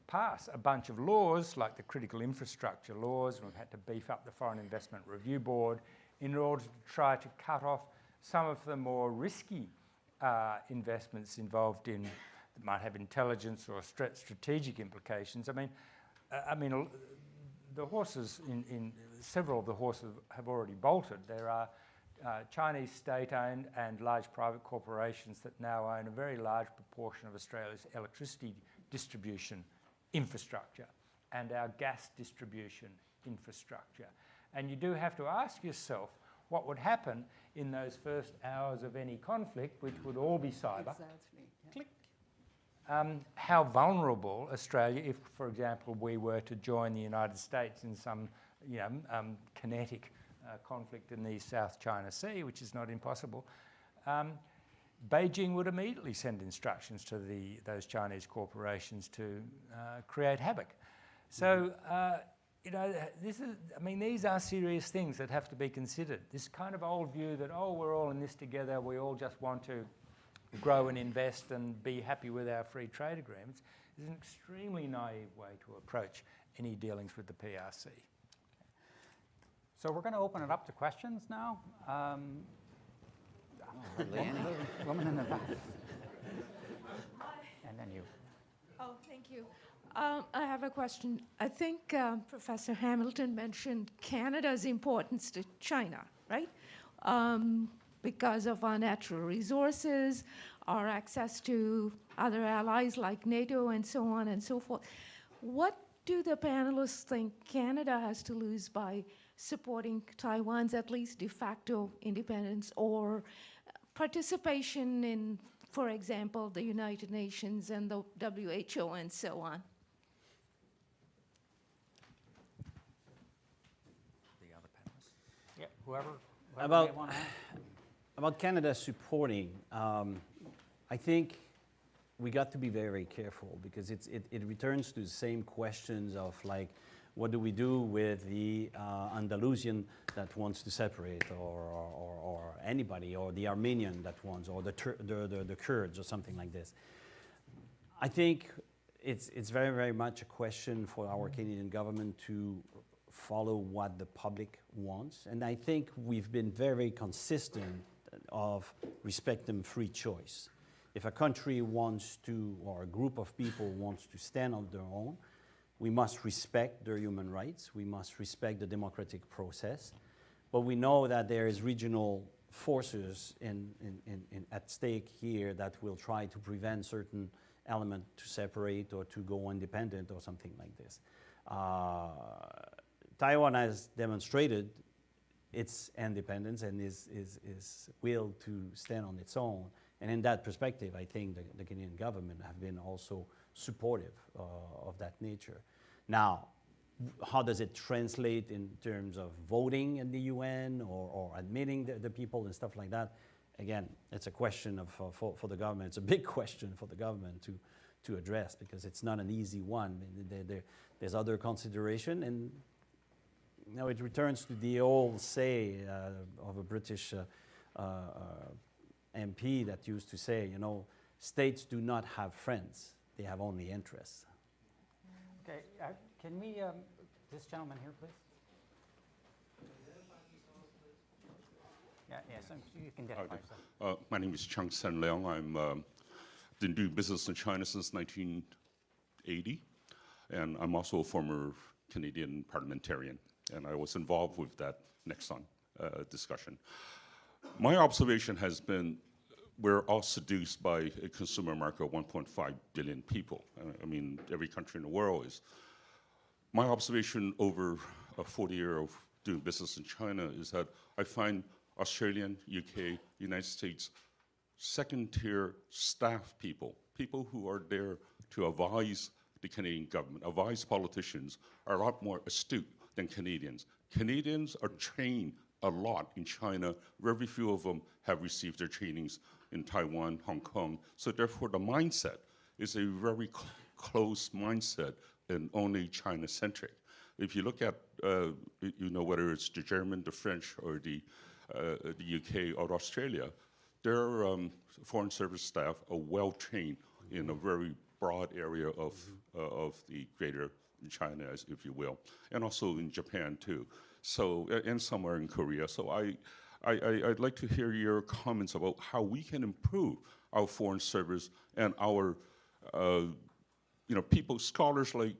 pass a bunch of laws, like the critical infrastructure laws, and we've had to beef up the Foreign Investment Review Board in order to try to cut off some of the more risky investments involved in that might have intelligence or strategic implications. I mean, the horses several of the horses have already bolted. There are Chinese state-owned and large private corporations that now own a very large proportion of Australia's electricity distribution infrastructure and our gas distribution infrastructure. And you do have to ask yourself what would happen in those first hours of any conflict, which would all be cyber. Exactly. Yeah. Click. How vulnerable Australia, if, for example, we were to join the United States in some kinetic conflict in the South China Sea, which is not impossible, Beijing would immediately send instructions to those Chinese corporations to create havoc. So, these are serious things that have to be considered. This kind of old view that, we're all in this together, we all just want to grow and invest and be happy with our free trade agreements is an extremely naive way to approach any dealings with the PRC. So we're going to open it up to questions now. Hardly any. Woman in the back. And then you. Oh, thank you. I have a question. I think Professor Hamilton mentioned Canada's importance to China, right? Because of our natural resources, our access to other allies like NATO and so on and so forth. What do the panelists think Canada has to lose by supporting Taiwan's at least de facto independence or participation in, for example, the United Nations and the WHO and so on? The other panelists? Yeah, whoever About- may want to ask. About Canada supporting, I think we got to be very careful because it returns to the same questions of like, what do we do with the Andalusian that wants to separate, or anybody, or the Armenian that wants, or the Kurds, or something like this. I think it's very, very much a question for our Canadian government to follow what the public wants, and I think we've been very consistent of respecting free choice. If a country wants to, or a group of people wants to stand on their own, we must respect their human rights, we must respect the democratic process, but we know that there is regional forces at stake here that will try to prevent certain element to separate or to go independent or something like this. Taiwan has demonstrated its independence and is will to stand on its own. And in that perspective, I think the Canadian government have been also supportive of that nature. Now, how does it translate in terms of voting in the UN or admitting the people and stuff like that? Again, it's a question of, for the government. It's a big question for the government to address because it's not an easy one. There's other consideration, and you know, it returns to the old say of a British MP that used to say, you know, states do not have friends, they have only interests. Okay, can we, this gentleman here, please? Yeah, so you can identify yourself. My name is Chang Sen Leong. I'm been doing business in China since 1980, and I'm also a former Canadian parliamentarian, and I was involved with that Nexon discussion. My observation has been we're all seduced by a consumer market of 1.5 billion people. I mean, every country in the world is. My observation over a 40-year of doing business in China is that I find Australian, UK, United States, second-tier staff people, people who are there to advise the Canadian government, advise politicians, are a lot more astute than Canadians. Canadians are trained a lot in China. Very few of them have received their trainings in Taiwan, Hong Kong. So therefore, the mindset is a very close mindset and only China-centric. If you look at, you know, whether it's the German, the French, or the UK or Australia, their foreign service staff are well-trained in a very broad area of the greater China, if you will, and also in Japan too. So, and somewhere in Korea. So I'd like to hear your comments about how we can improve our foreign service and our, you know, people, scholars like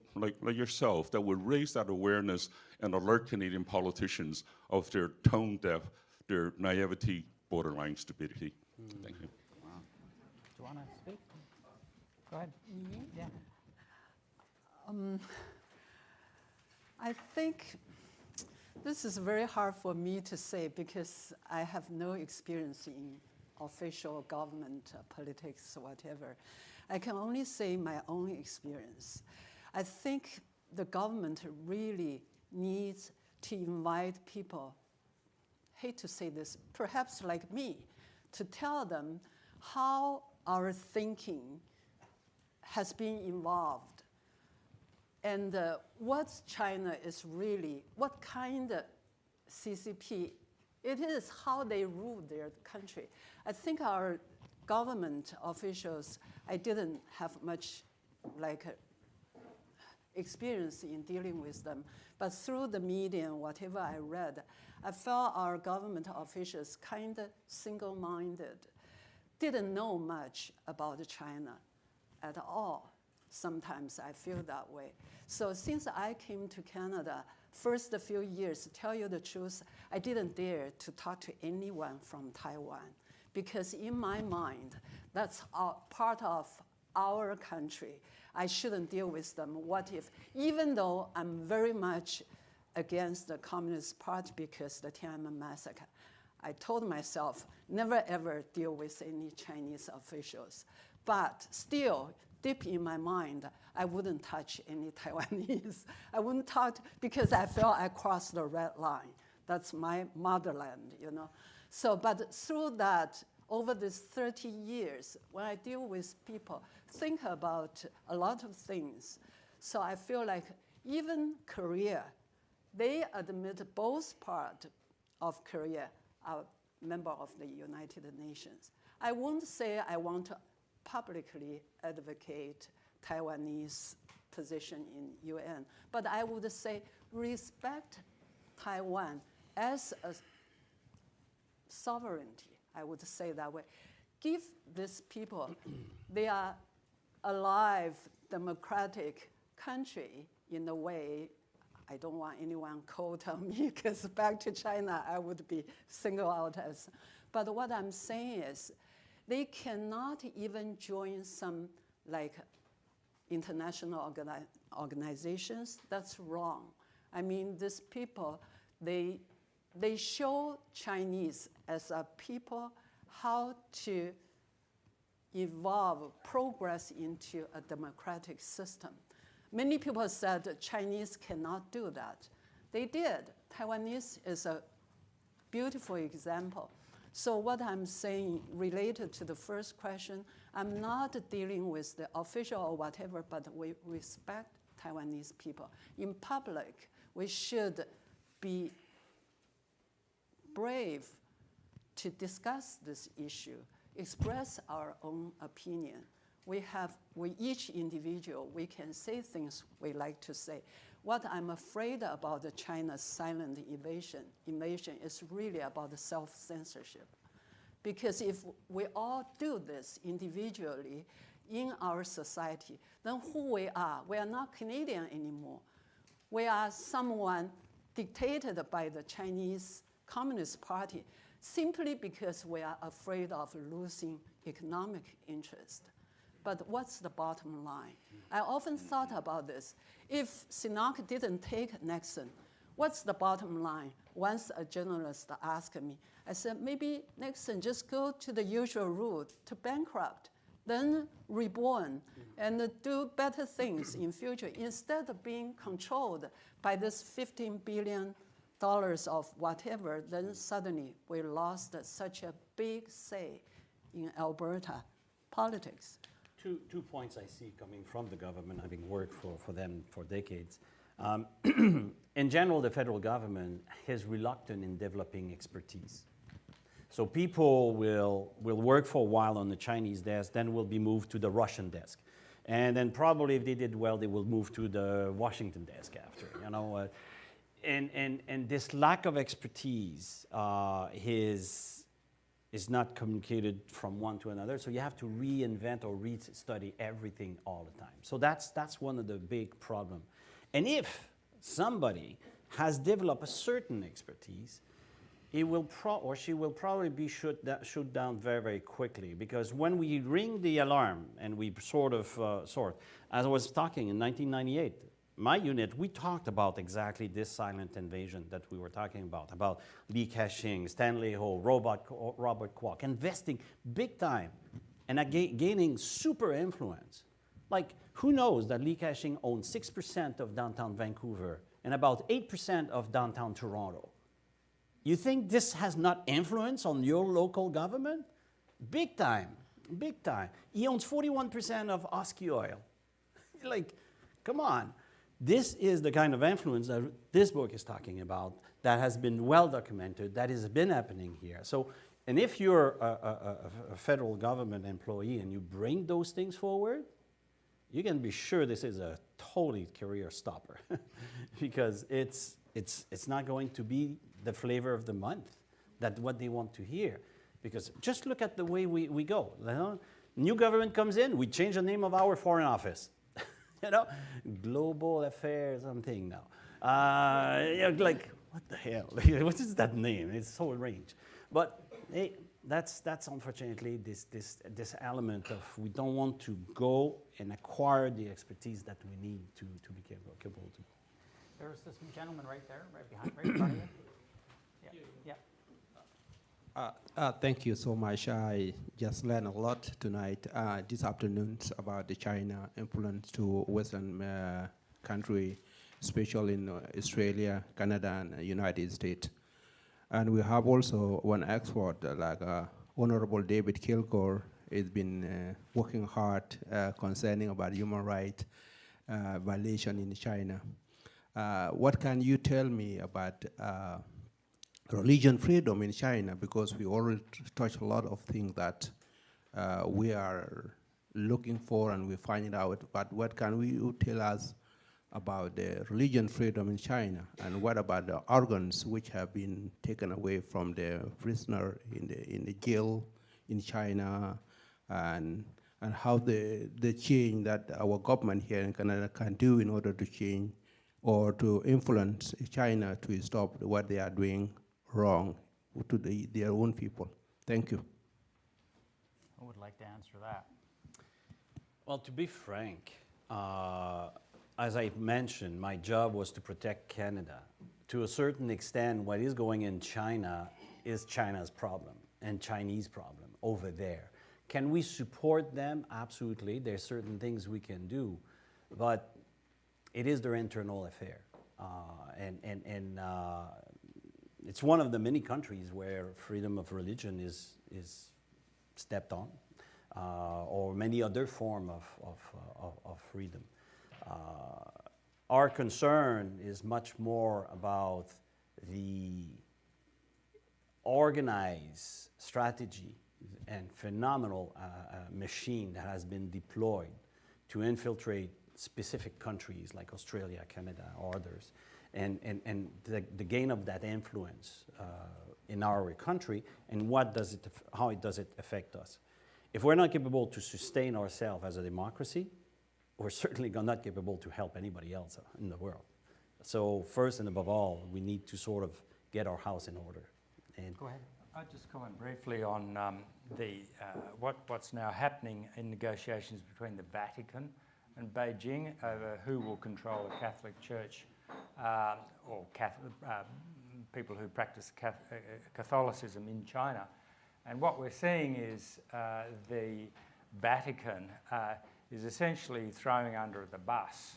yourself that would raise that awareness and alert Canadian politicians of their tone deaf, their naivety, borderline stupidity. Thank you. Wow. Do you want to speak? Go ahead. Yeah. I think this is very hard for me to say because I have no experience in official government politics or whatever. I can only say my own experience. I think the government really needs to invite people, hate to say this, perhaps like me, to tell them how our thinking has been evolved and what China is really, what kind of CCP it is, how they rule their country. I think our government officials, I didn't have much like experience in dealing with them. But through the media and whatever I read, I felt our government officials kind of single-minded, didn't know much about China at all. Sometimes I feel that way. So since I came to Canada, first few years, to tell you the truth, I didn't dare to talk to anyone from Taiwan, because in my mind, that's part of our country. I shouldn't deal with them. What if, even though I'm very much against the Communist Party because the Tiananmen massacre, I told myself, never ever deal with any Chinese officials. But still, deep in my mind, I wouldn't touch any Taiwanese. I wouldn't talk, because I felt I crossed the red line. That's my motherland, you know. So, but through that, over these 30 years, when I deal with people, think about a lot of things. So I feel like even Korea, they admit both parts of Korea are member of the United Nations. I won't say I want to publicly advocate Taiwanese position in UN, but I would say respect Taiwan as a sovereignty. I would say that way. Give these people, they are alive, democratic country in a way. I don't want anyone quote on me, because back to China, I would be singled out as. But what I'm saying is, they cannot even join some like international organizations. That's wrong. I mean, these people, they show Chinese as a people how to evolve, progress into a democratic system. Many people said Chinese cannot do that. They did. Taiwanese is a beautiful example. So what I'm saying related to the first question, I'm not dealing with the official or whatever, but we respect Taiwanese people. In public, we should be brave to discuss this issue, express our own opinion. We each individual, we can say things we like to say. What I'm afraid about the China's silent invasion is really about the self-censorship. Because if we all do this individually in our society, then who we are not Canadian anymore. We are someone dictated by the Chinese Communist Party simply because we are afraid of losing economic interest. But what's the bottom line? I often thought about this. If Sinach didn't take Nixon, what's the bottom line? Once a journalist asked me, I said, maybe Nixon just go to the usual route to bankrupt, then reborn, and do better things in future instead of being controlled by this $15 billion of whatever, then suddenly we lost such a big say in Alberta politics. Two points I see coming from the government, having worked for them for decades. In general, the federal government is reluctant in developing expertise. So people will work for a while on the Chinese desk, then will be moved to the Russian desk. And then probably if they did well, they will move to the Washington desk after, you know. And this lack of expertise is not communicated from one to another, so you have to reinvent or re-study everything all the time. So that's one of the big problems. And if somebody has developed a certain expertise, he will or she will probably be shut down very, very quickly, because when we ring the alarm and we as I was talking in 1998, my unit, we talked about exactly this silent invasion that we were talking about Li Ka-shing, Stanley Ho, Robert Kwok, investing big time and gaining super influence. Like, who knows that Li Ka-shing owned 6% of downtown Vancouver and about 8% of downtown Toronto? You think this has not influence on your local government? Big time, big time. He owns 41% of Oski Oil. Like, come on. This is the kind of influence that this book is talking about, that has been well documented, that has been happening here. So, and if you're a federal government employee and you bring those things forward, you can be sure this is a totally career stopper because it's not going to be the flavor of the month, that what they want to hear. Because just look at the way we go. You know? New government comes in, we change the name of our foreign office. You know, global affairs something now. You know, like, what the hell? What is that name? It's so strange. But hey, that's unfortunately this element of we don't want to go and acquire the expertise that we need to be capable to. There's this gentleman right there, right behind, right in front of you. Yeah. Thank you so much. I just learned a lot tonight, this afternoon, about the China influence to Western country, especially in Australia, Canada, and United States. And we have also one expert, like Honorable David Kilgore, has been working hard concerning about human rights violation in China. What can you tell me about religion freedom in China? Because we already touched a lot of things that we are looking for and we find out, but what can you tell us about the religion freedom in China, and what about the organs which have been taken away from the prisoner in the jail in China, and how the change that our government here in Canada can do in order to change or to influence China to stop what they are doing wrong to their own people. Thank you. Who would like to answer that? Well, to be frank, as I mentioned, my job was to protect Canada. To a certain extent, what is going in China is China's problem and Chinese problem over there. Can we support them? Absolutely. There's certain things we can do, but it is their internal affair. It's one of the many countries where freedom of religion is stepped on, or many other form of freedom. Our concern is much more about the organized strategy and phenomenal machine that has been deployed to infiltrate specific countries like Australia, Canada, or others, and the gain of that influence in our country, and how does it affect us. If we're not capable to sustain ourselves as a democracy, we're certainly not capable to help anybody else in the world. So first and above all, we need to sort of get our house in order. And Go ahead. I'll just comment briefly on what's now happening in negotiations between the Vatican and Beijing over who will control the Catholic Church, or people who practice Catholicism in China. And what we're seeing is the Vatican is essentially throwing under the bus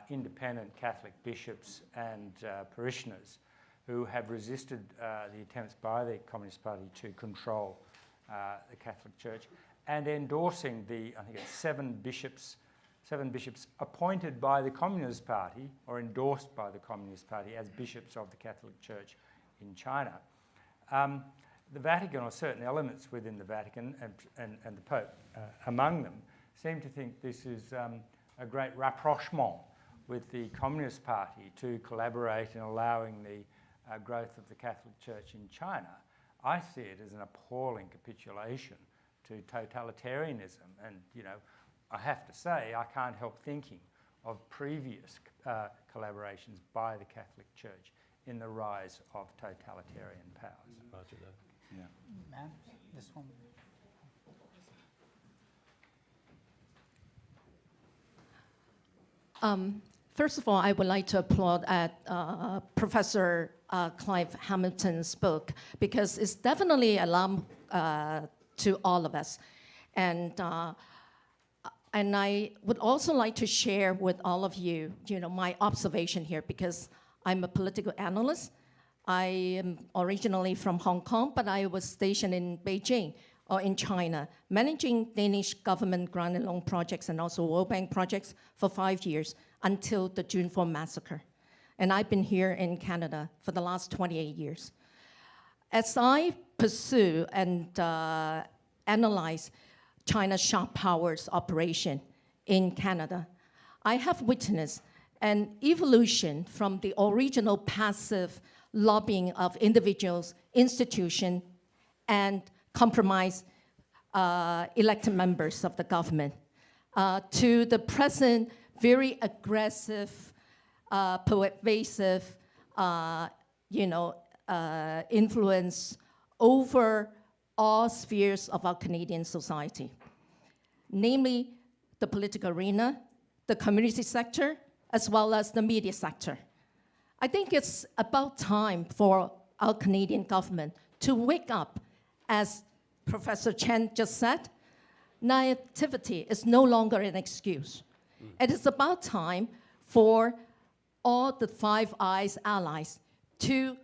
independent Catholic bishops and parishioners who have resisted the attempts by the Communist Party to control the Catholic Church, and endorsing I think it's seven bishops appointed by the Communist Party or endorsed by the Communist Party as bishops of the Catholic Church in China. The Vatican, or certain elements within the Vatican and the Pope among them, seem to think this is a great rapprochement with the Communist Party to collaborate in allowing the growth of the Catholic Church in China. I see it as an appalling capitulation to totalitarianism, and I have to say I can't help thinking of previous collaborations by the Catholic Church in the rise of totalitarian powers. Roger that. Yeah. Ma'am, this one. First of all, I would like to applaud at Professor Clive Hamilton's book, because it's definitely alarm to all of us. And I would also like to share with all of you, my observation here, because I'm a political analyst. I am originally from Hong Kong, but I was stationed in Beijing, or in China, managing Danish government grant and loan projects and also World Bank projects for 5 years until the June 4 massacre. And I've been here in Canada for the last 28 years. As I pursue and analyze China's sharp powers operation in Canada, I have witnessed an evolution from the original passive lobbying of individuals, institutions, and compromised elected members of the government to the present very aggressive, pervasive, influence over all spheres of our Canadian society, namely the political arena, the community sector, as well as the media sector. I think it's about time for our Canadian government to wake up. As Professor Chen just said, naivety is no longer an excuse. It is about time for all the Five Eyes allies to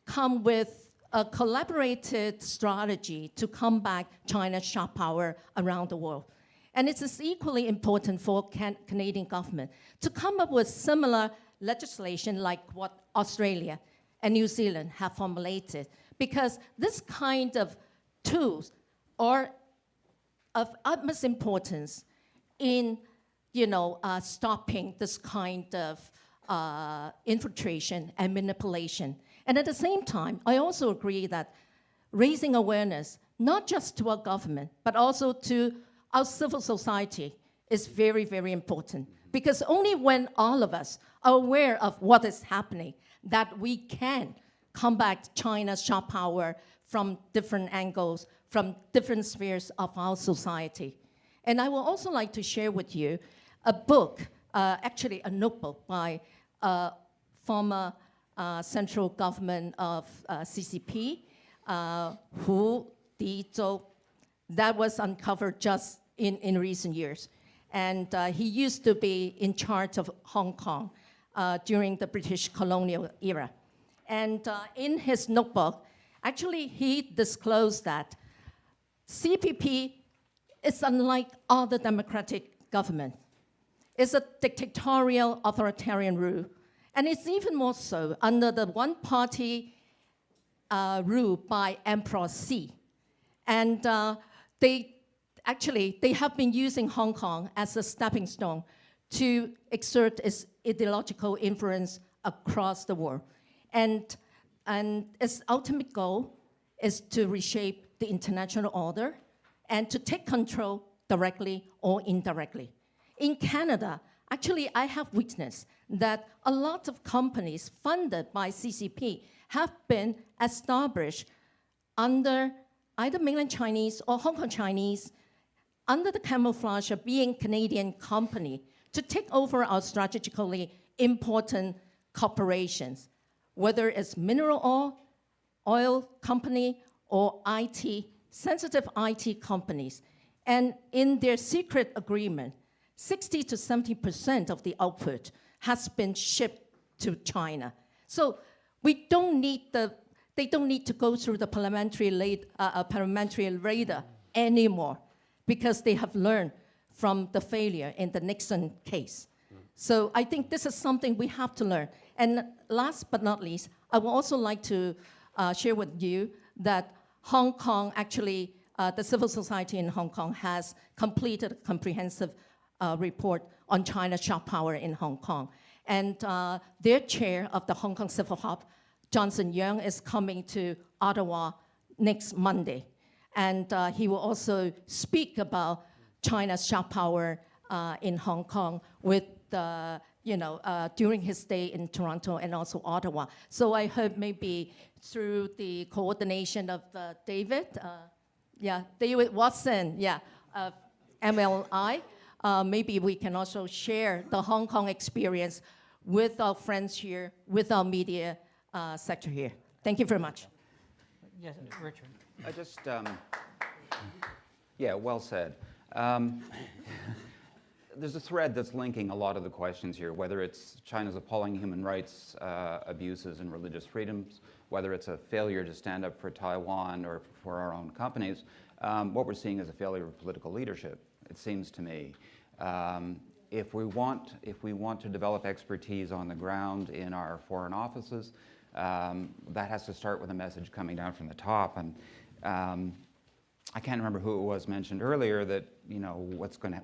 come with a collaborated strategy to combat China's sharp power around the world. And it is equally important for Canadian government to come up with similar legislation like what Australia and New Zealand have formulated, because this kind of tools are of utmost importance in stopping this kind of infiltration and manipulation. And at the same time, I also agree that raising awareness, not just to our government, but also to our civil society is very, very important. Because only when all of us are aware of what is happening that we can combat China's sharp power from different angles, from different spheres of our society. And I would also like to share with you a book, actually a notebook by a former central government of CCP, Hu Dizhou, that was uncovered just in recent years. And he used to be in charge of Hong Kong during the British colonial era. And in his notebook, actually he disclosed that CPP is unlike other democratic governments. It's a dictatorial authoritarian rule. And it's even more so under the one-party rule by Emperor Xi. And they have been using Hong Kong as a stepping stone to exert its ideological influence across the world. And its ultimate goal is to reshape the international order and to take control directly or indirectly. In Canada, actually, I have witnessed that a lot of companies funded by CCP have been established under either mainland Chinese or Hong Kong Chinese under the camouflage of being Canadian company to take over our strategically important corporations, whether it's mineral oil company or sensitive IT companies. And in their secret agreement, 60 to 70% of the output has been shipped to China. So they don't need to go through the parliamentary radar anymore, because they have learned from the failure in the Nixon case. So I think this is something we have to learn. And last but not least, I would also like to share with you that Hong Kong, actually, the civil society in Hong Kong has completed a comprehensive report on China's sharp power in Hong Kong. And their chair of the Hong Kong Civil Hub, Johnson Young, is coming to Ottawa next Monday. And he will also speak about China's sharp power in Hong Kong with, during his stay in Toronto and also Ottawa. So I hope maybe through the coordination of David Watson, of MLI, maybe we can also share the Hong Kong experience with our friends here, with our media sector here. Thank you very much. Yes, Richard. I just, well said. There's a thread that's linking a lot of the questions here, whether it's China's appalling human rights abuses and religious freedoms, whether it's a failure to stand up for Taiwan or for our own companies. What we're seeing is a failure of political leadership, it seems to me. If we want to develop expertise on the ground in our foreign offices, that has to start with a message coming down from the top. And I can't remember who it was mentioned earlier that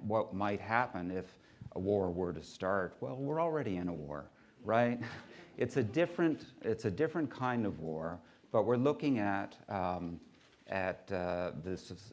what might happen if a war were to start, well, we're already in a war, right? It's a different kind of war, but we're looking at the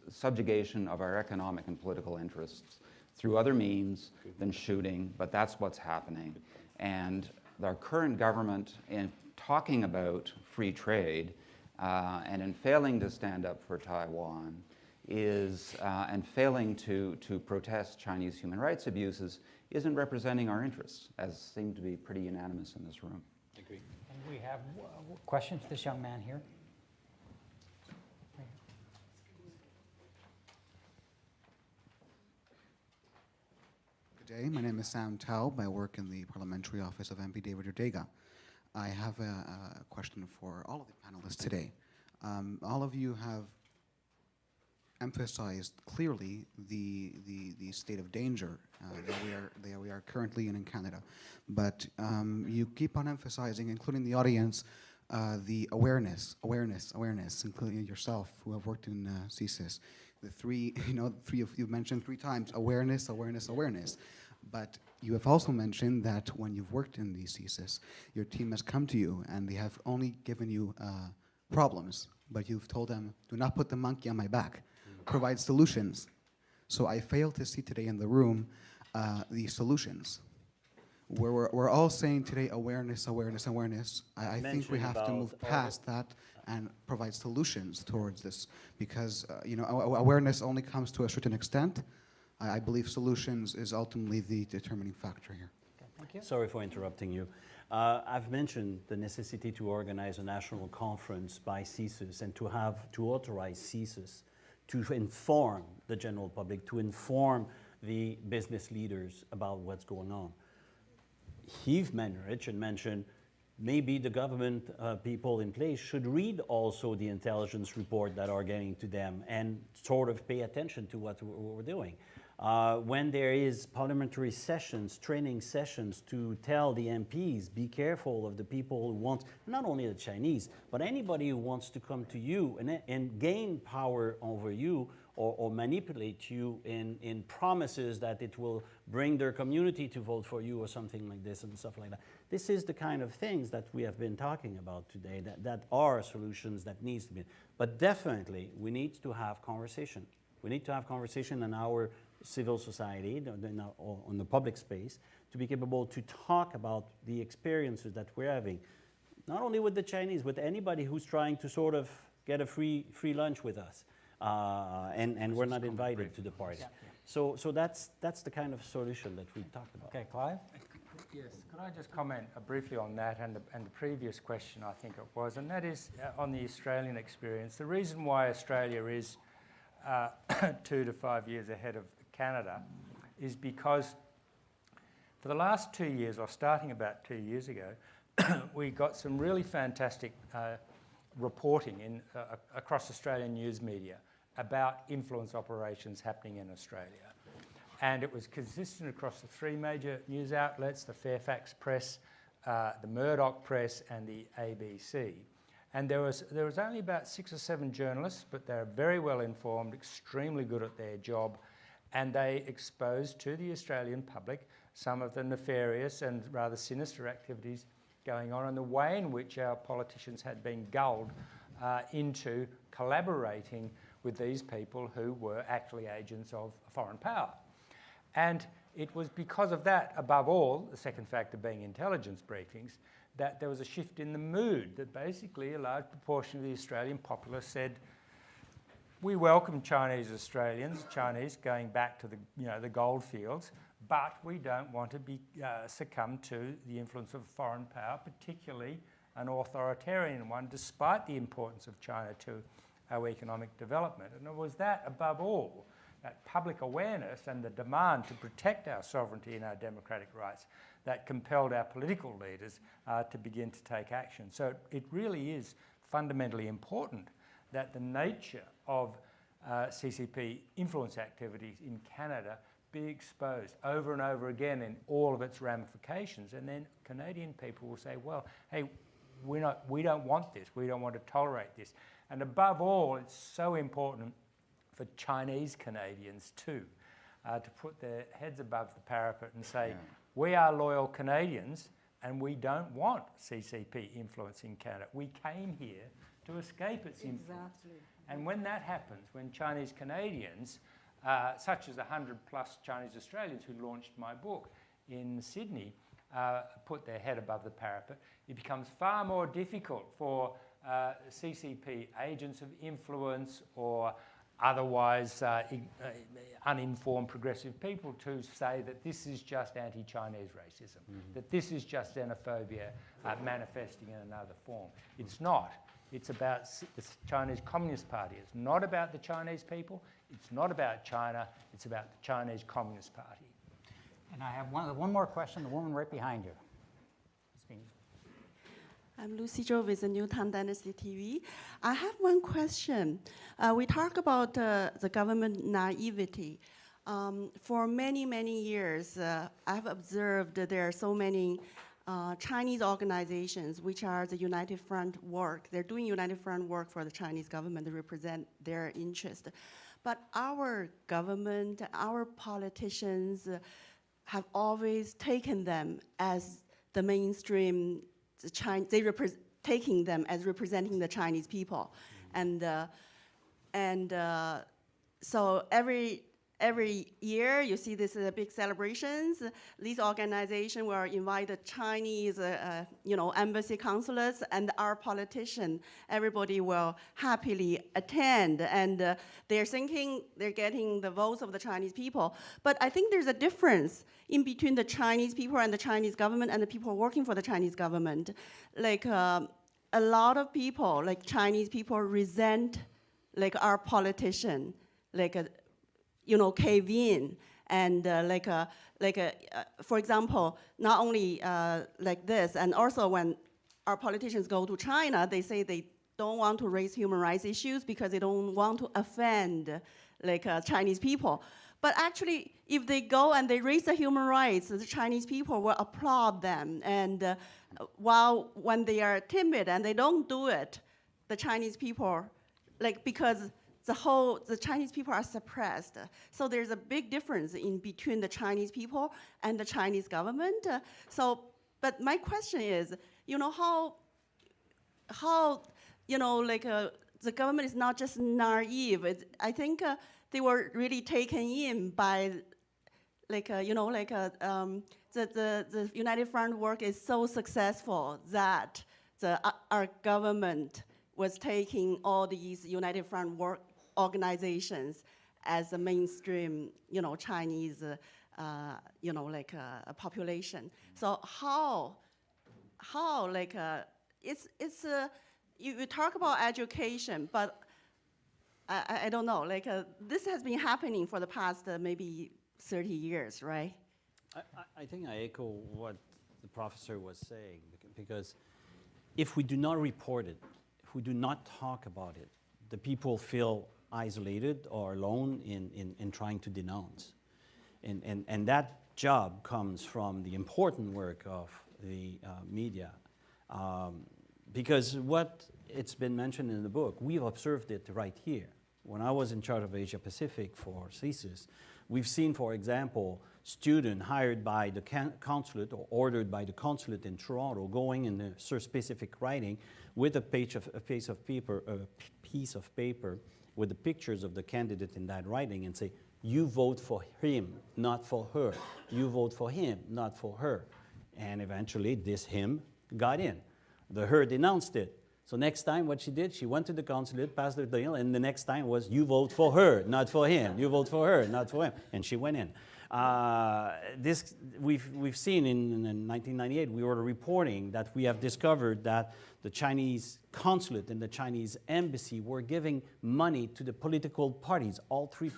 subjugation of our economic and political interests through other means than shooting, but that's what's happening. And our current government, in talking about free trade and in failing to stand up for Taiwan, and failing to protest Chinese human rights abuses, isn't representing our interests, as seem to be pretty unanimous in this room. Agree. And we have questions for this young man here. Good day. My name is Sam Taub. I work in the Parliamentary Office of MP David Ortega. I have a question for all of the panelists today. All of you have emphasized clearly the state of danger that we are currently in Canada, but you keep on emphasizing, including the audience, the awareness, including yourself, who have worked in CSIS. The three of you mentioned 3 times awareness. But you have also mentioned that when you've worked in the CSIS, your team has come to you and they have only given you problems, but you've told them, do not put the monkey on my back, provide solutions. So I fail to see today in the room the solutions. We're all saying today awareness. I think we have to move past that and provide solutions towards this, because awareness only comes to a certain extent. I believe solutions is ultimately the determining factor here. Okay, thank you. Sorry for interrupting you. I've mentioned the necessity to organize a national conference by CSIS and to authorize CSIS to inform the general public, to inform the business leaders about what's going on. Richard mentioned maybe the government people in place should read also the intelligence report that are getting to them and sort of pay attention to what we're doing. When there is parliamentary sessions, training sessions, to tell the MPs, be careful of the people who want, not only the Chinese, but anybody who wants to come to you and gain power over you or manipulate you in promises that it will bring their community to vote for you or something like this and stuff like that. This is the kind of things that we have been talking about today, that are solutions that needs to be. But definitely, we need to have conversation. We need to have conversation in our civil society, on the public space, to be capable to talk about the experiences that we're having, not only with the Chinese, with anybody who's trying to sort of get a free lunch with us, and we're not invited to the party. Yeah. So that's the kind of solution that we talked about. Okay, Clive? Yes, could I just comment briefly on that and the previous question, I think it was, and that is on the Australian experience. The reason why Australia is 2 to 5 years ahead of Canada is because for the last 2 years, or starting about 2 years ago, we got some really fantastic reporting across Australian news media about influence operations happening in Australia. And it was consistent across the 3 major news outlets, the Fairfax Press, the Murdoch Press, and the ABC. And there was only about 6 or 7 journalists, but they're very well informed, extremely good at their job, and they exposed to the Australian public some of the nefarious and rather sinister activities going on and the way in which our politicians had been gulled into collaborating with these people who were actually agents of foreign power. And it was because of that, above all, the second factor being intelligence briefings, that there was a shift in the mood, that basically a large proportion of the Australian populace said, we welcome Chinese going back to the gold fields, but we don't want to be succumb to the influence of foreign power, particularly an authoritarian one, despite the importance of China to our economic development. And it was that, above all, that public awareness and the demand to protect our sovereignty and our democratic rights that compelled our political leaders to begin to take action. So it really is fundamentally important that the nature of CCP influence activities in Canada be exposed over and over again in all of its ramifications. And then Canadian people will say, well, hey, we don't want this. We don't want to tolerate this. And above all, it's so important for Chinese Canadians too, to put their heads above the parapet and say, we are loyal Canadians and we don't want CCP influence in Canada. We came here to escape its influence. Exactly. And when that happens, when Chinese Canadians, such as 100 plus Chinese Australians who launched my book in Sydney, put their head above the parapet, it becomes far more difficult for CCP agents of influence or otherwise uninformed progressive people to say that this is just anti-Chinese racism, that this is just xenophobia manifesting in another form. It's not. It's about the Chinese Communist Party. It's not about the Chinese people. It's not about China. It's about the Chinese Communist Party. And I have one more question, the woman right behind you. I'm Lucy Zhou with the Newtown Dynasty TV. I have one question. We talk about the government naivety. For many, many years, I've observed that there are so many Chinese organizations which are the United Front work. They're doing United Front work for the Chinese government to represent their interest. But our government, our politicians have always taken them as the mainstream, taking them as representing the Chinese people. So every year, you see these big celebrations. These organizations will invite the Chinese, embassy consulates and our politician. Everybody will happily attend, and they're thinking they're getting the votes of the Chinese people. But I think there's a difference in between the Chinese people and the Chinese government and the people working for the Chinese government. Like a lot of people, like Chinese people, resent like our politician, cave in, and for example, not only like this, and also when our politicians go to China, they say they don't want to raise human rights issues because they don't want to offend Chinese people. But actually, if they go and they raise the human rights, the Chinese people will applaud them. And while when they are timid and they don't do it, the Chinese people, because the Chinese people are suppressed. So there's a big difference in between the Chinese people and the Chinese government. But my question is, how the government is not just naive. I think they were really taken in by, the United Front work is so successful that our government was taking all these United Front work organizations as a mainstream, Chinese, population. So how you talk about education, but I don't know, this has been happening for the past maybe 30 years, right? I think I echo what the professor was saying, because if we do not report it, if we do not talk about it, the people feel isolated or alone in trying to denounce. And that job comes from the important work of the media. Because what it's been mentioned in the book, we've observed it right here. When I was in charge of Asia Pacific for CSIS, we've seen, for example, students hired by the consulate or ordered by the consulate in Toronto going in a specific writing with a piece of paper with the pictures of the candidate in that writing and say, you vote for him, not for her. You vote for him, not for her. And eventually this him got in. The her denounced it. So next time what she did, she went to the consulate, passed the deal, and the next time was, you vote for her, not for him. You vote for her, not for him. And she went in. This we've seen in 1998, we were reporting that we have discovered that the Chinese consulate and the Chinese embassy were giving money to the political parties, all three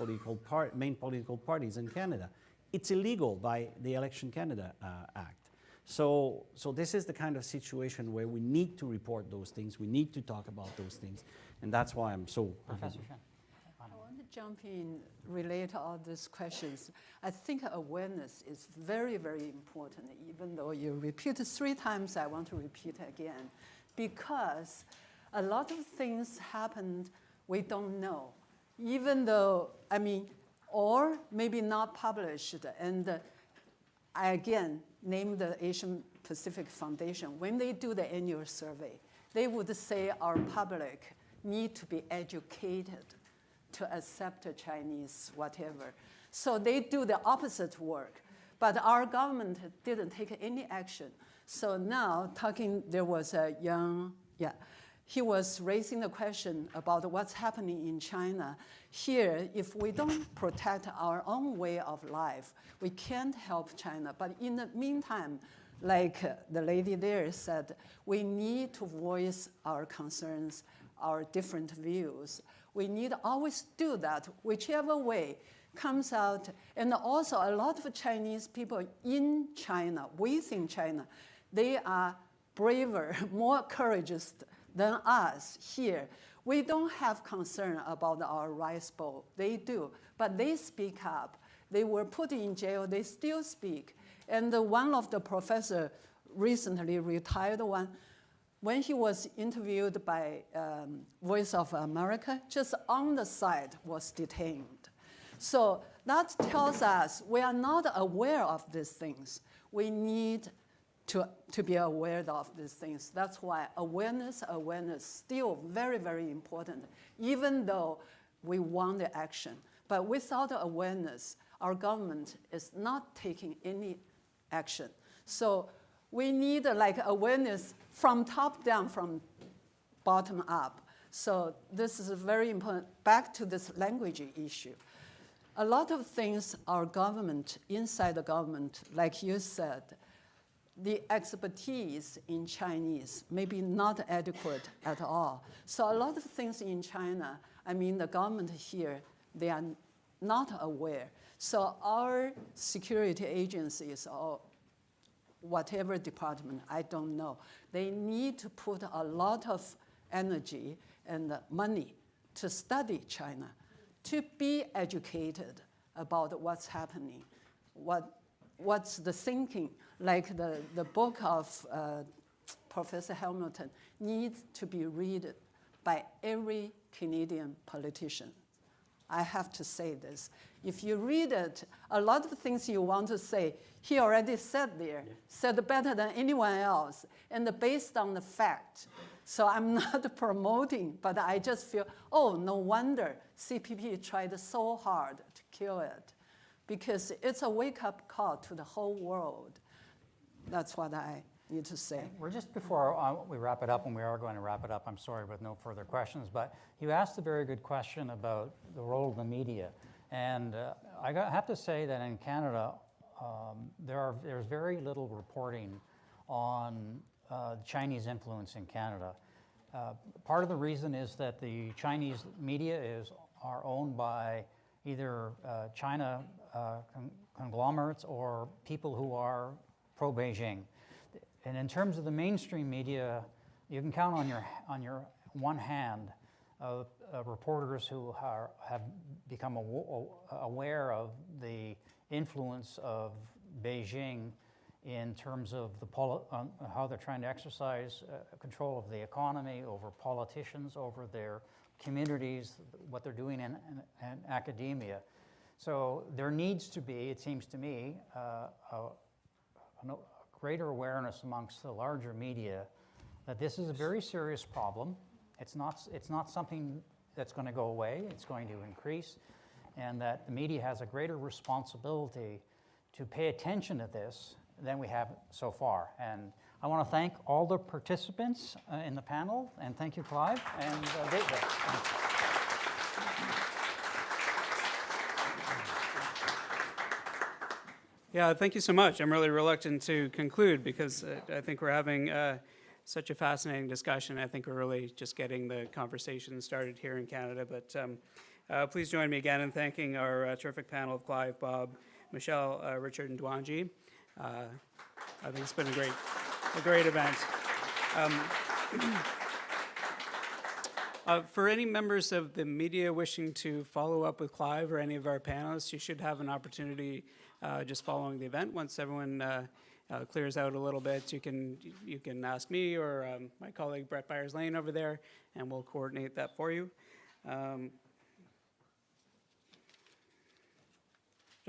main political parties in Canada. It's illegal by the Election Canada Act. So this is the kind of situation where we need to report those things, we need to talk about those things, and that's why I'm so... Professor Chen. I want to jump in, relate to all these questions. I think awareness is very, very important. Even though you repeat it 3 times, I want to repeat again. Because a lot of things happened we don't know. Even though, or maybe not published. And I again named the Asian Pacific Foundation. When they do the annual survey, they would say our public need to be educated to accept Chinese whatever. So they do the opposite work. But our government didn't take any action. So now there was a young, he was raising the question about what's happening in China. Here, if we don't protect our own way of life, we can't help China. But in the meantime, like the lady there said, we need to voice our concerns, our different views. We need to always do that, whichever way comes out. And also a lot of Chinese people in China, within China, they are braver, more courageous than us here. We don't have concern about our rice bowl. They do, but they speak up. They were put in jail, they still speak. And one of the professors, recently retired one, when he was interviewed by Voice of America, just on the side was detained. So that tells us we are not aware of these things. We need to be aware of these things. That's why awareness, still very, very important, even though we want the action. But without awareness, our government is not taking any action. So we need awareness from top down, from bottom up. So this is very important. Back to this language issue. A lot of things our government, inside the government, like you said, the expertise in Chinese may be not adequate at all. So a lot of things in China, the government here, they are not aware. So our security agencies or whatever department, I don't know, they need to put a lot of energy and money to study China, to be educated about what's happening, what's the thinking. Like the book of Professor Hamilton needs to be read by every Canadian politician. I have to say this. If you read it, a lot of things you want to say, he already said there, said better than anyone else, and based on the fact. So I'm not promoting, but I just feel, oh, no wonder CPP tried so hard to kill it, because it's a wake-up call to the whole world. That's what I need to say. We're just before we wrap it up, and we are going to wrap it up, I'm sorry, with no further questions, but you asked a very good question about the role of the media. And I have to say that in Canada, there's very little reporting on Chinese influence in Canada. Part of the reason is that the Chinese media are owned by either China conglomerates or people who are pro-Beijing. And in terms of the mainstream media, you can count on your one hand of reporters who have become aware of the influence of Beijing in terms of how they're trying to exercise control of the economy, over politicians, over their communities, what they're doing in academia. So there needs to be, it seems to me, a greater awareness amongst the larger media that this is a very serious problem. It's not something that's going to go away. It's going to increase, and that the media has a greater responsibility to pay attention to this than we have so far. And I want to thank all the participants in the panel, and thank you, Clive, and David. Yeah, thank you so much. I'm really reluctant to conclude because I think we're having such a fascinating discussion. I think we're really just getting the conversation started here in Canada. But please join me again in thanking our terrific panel of Clive, Bob, Michelle, Richard, and Duanji. I think it's been a great event. For any members of the media wishing to follow up with Clive or any of our panelists, you should have an opportunity just following the event. Once everyone clears out a little bit, you can ask me or my colleague Brett Byers-Lane over there, and we'll coordinate that for you.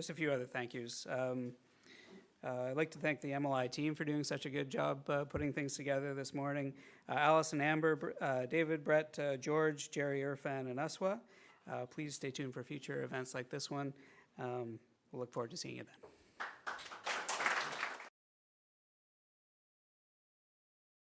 just a few other thank yous. I'd like to thank the MLI team for doing such a good job putting things together this morning. Alice and Amber, David, Brett, George, Jerry, Irfan, and Aswa. Please stay tuned for future events like this one. We'll look forward to seeing you then.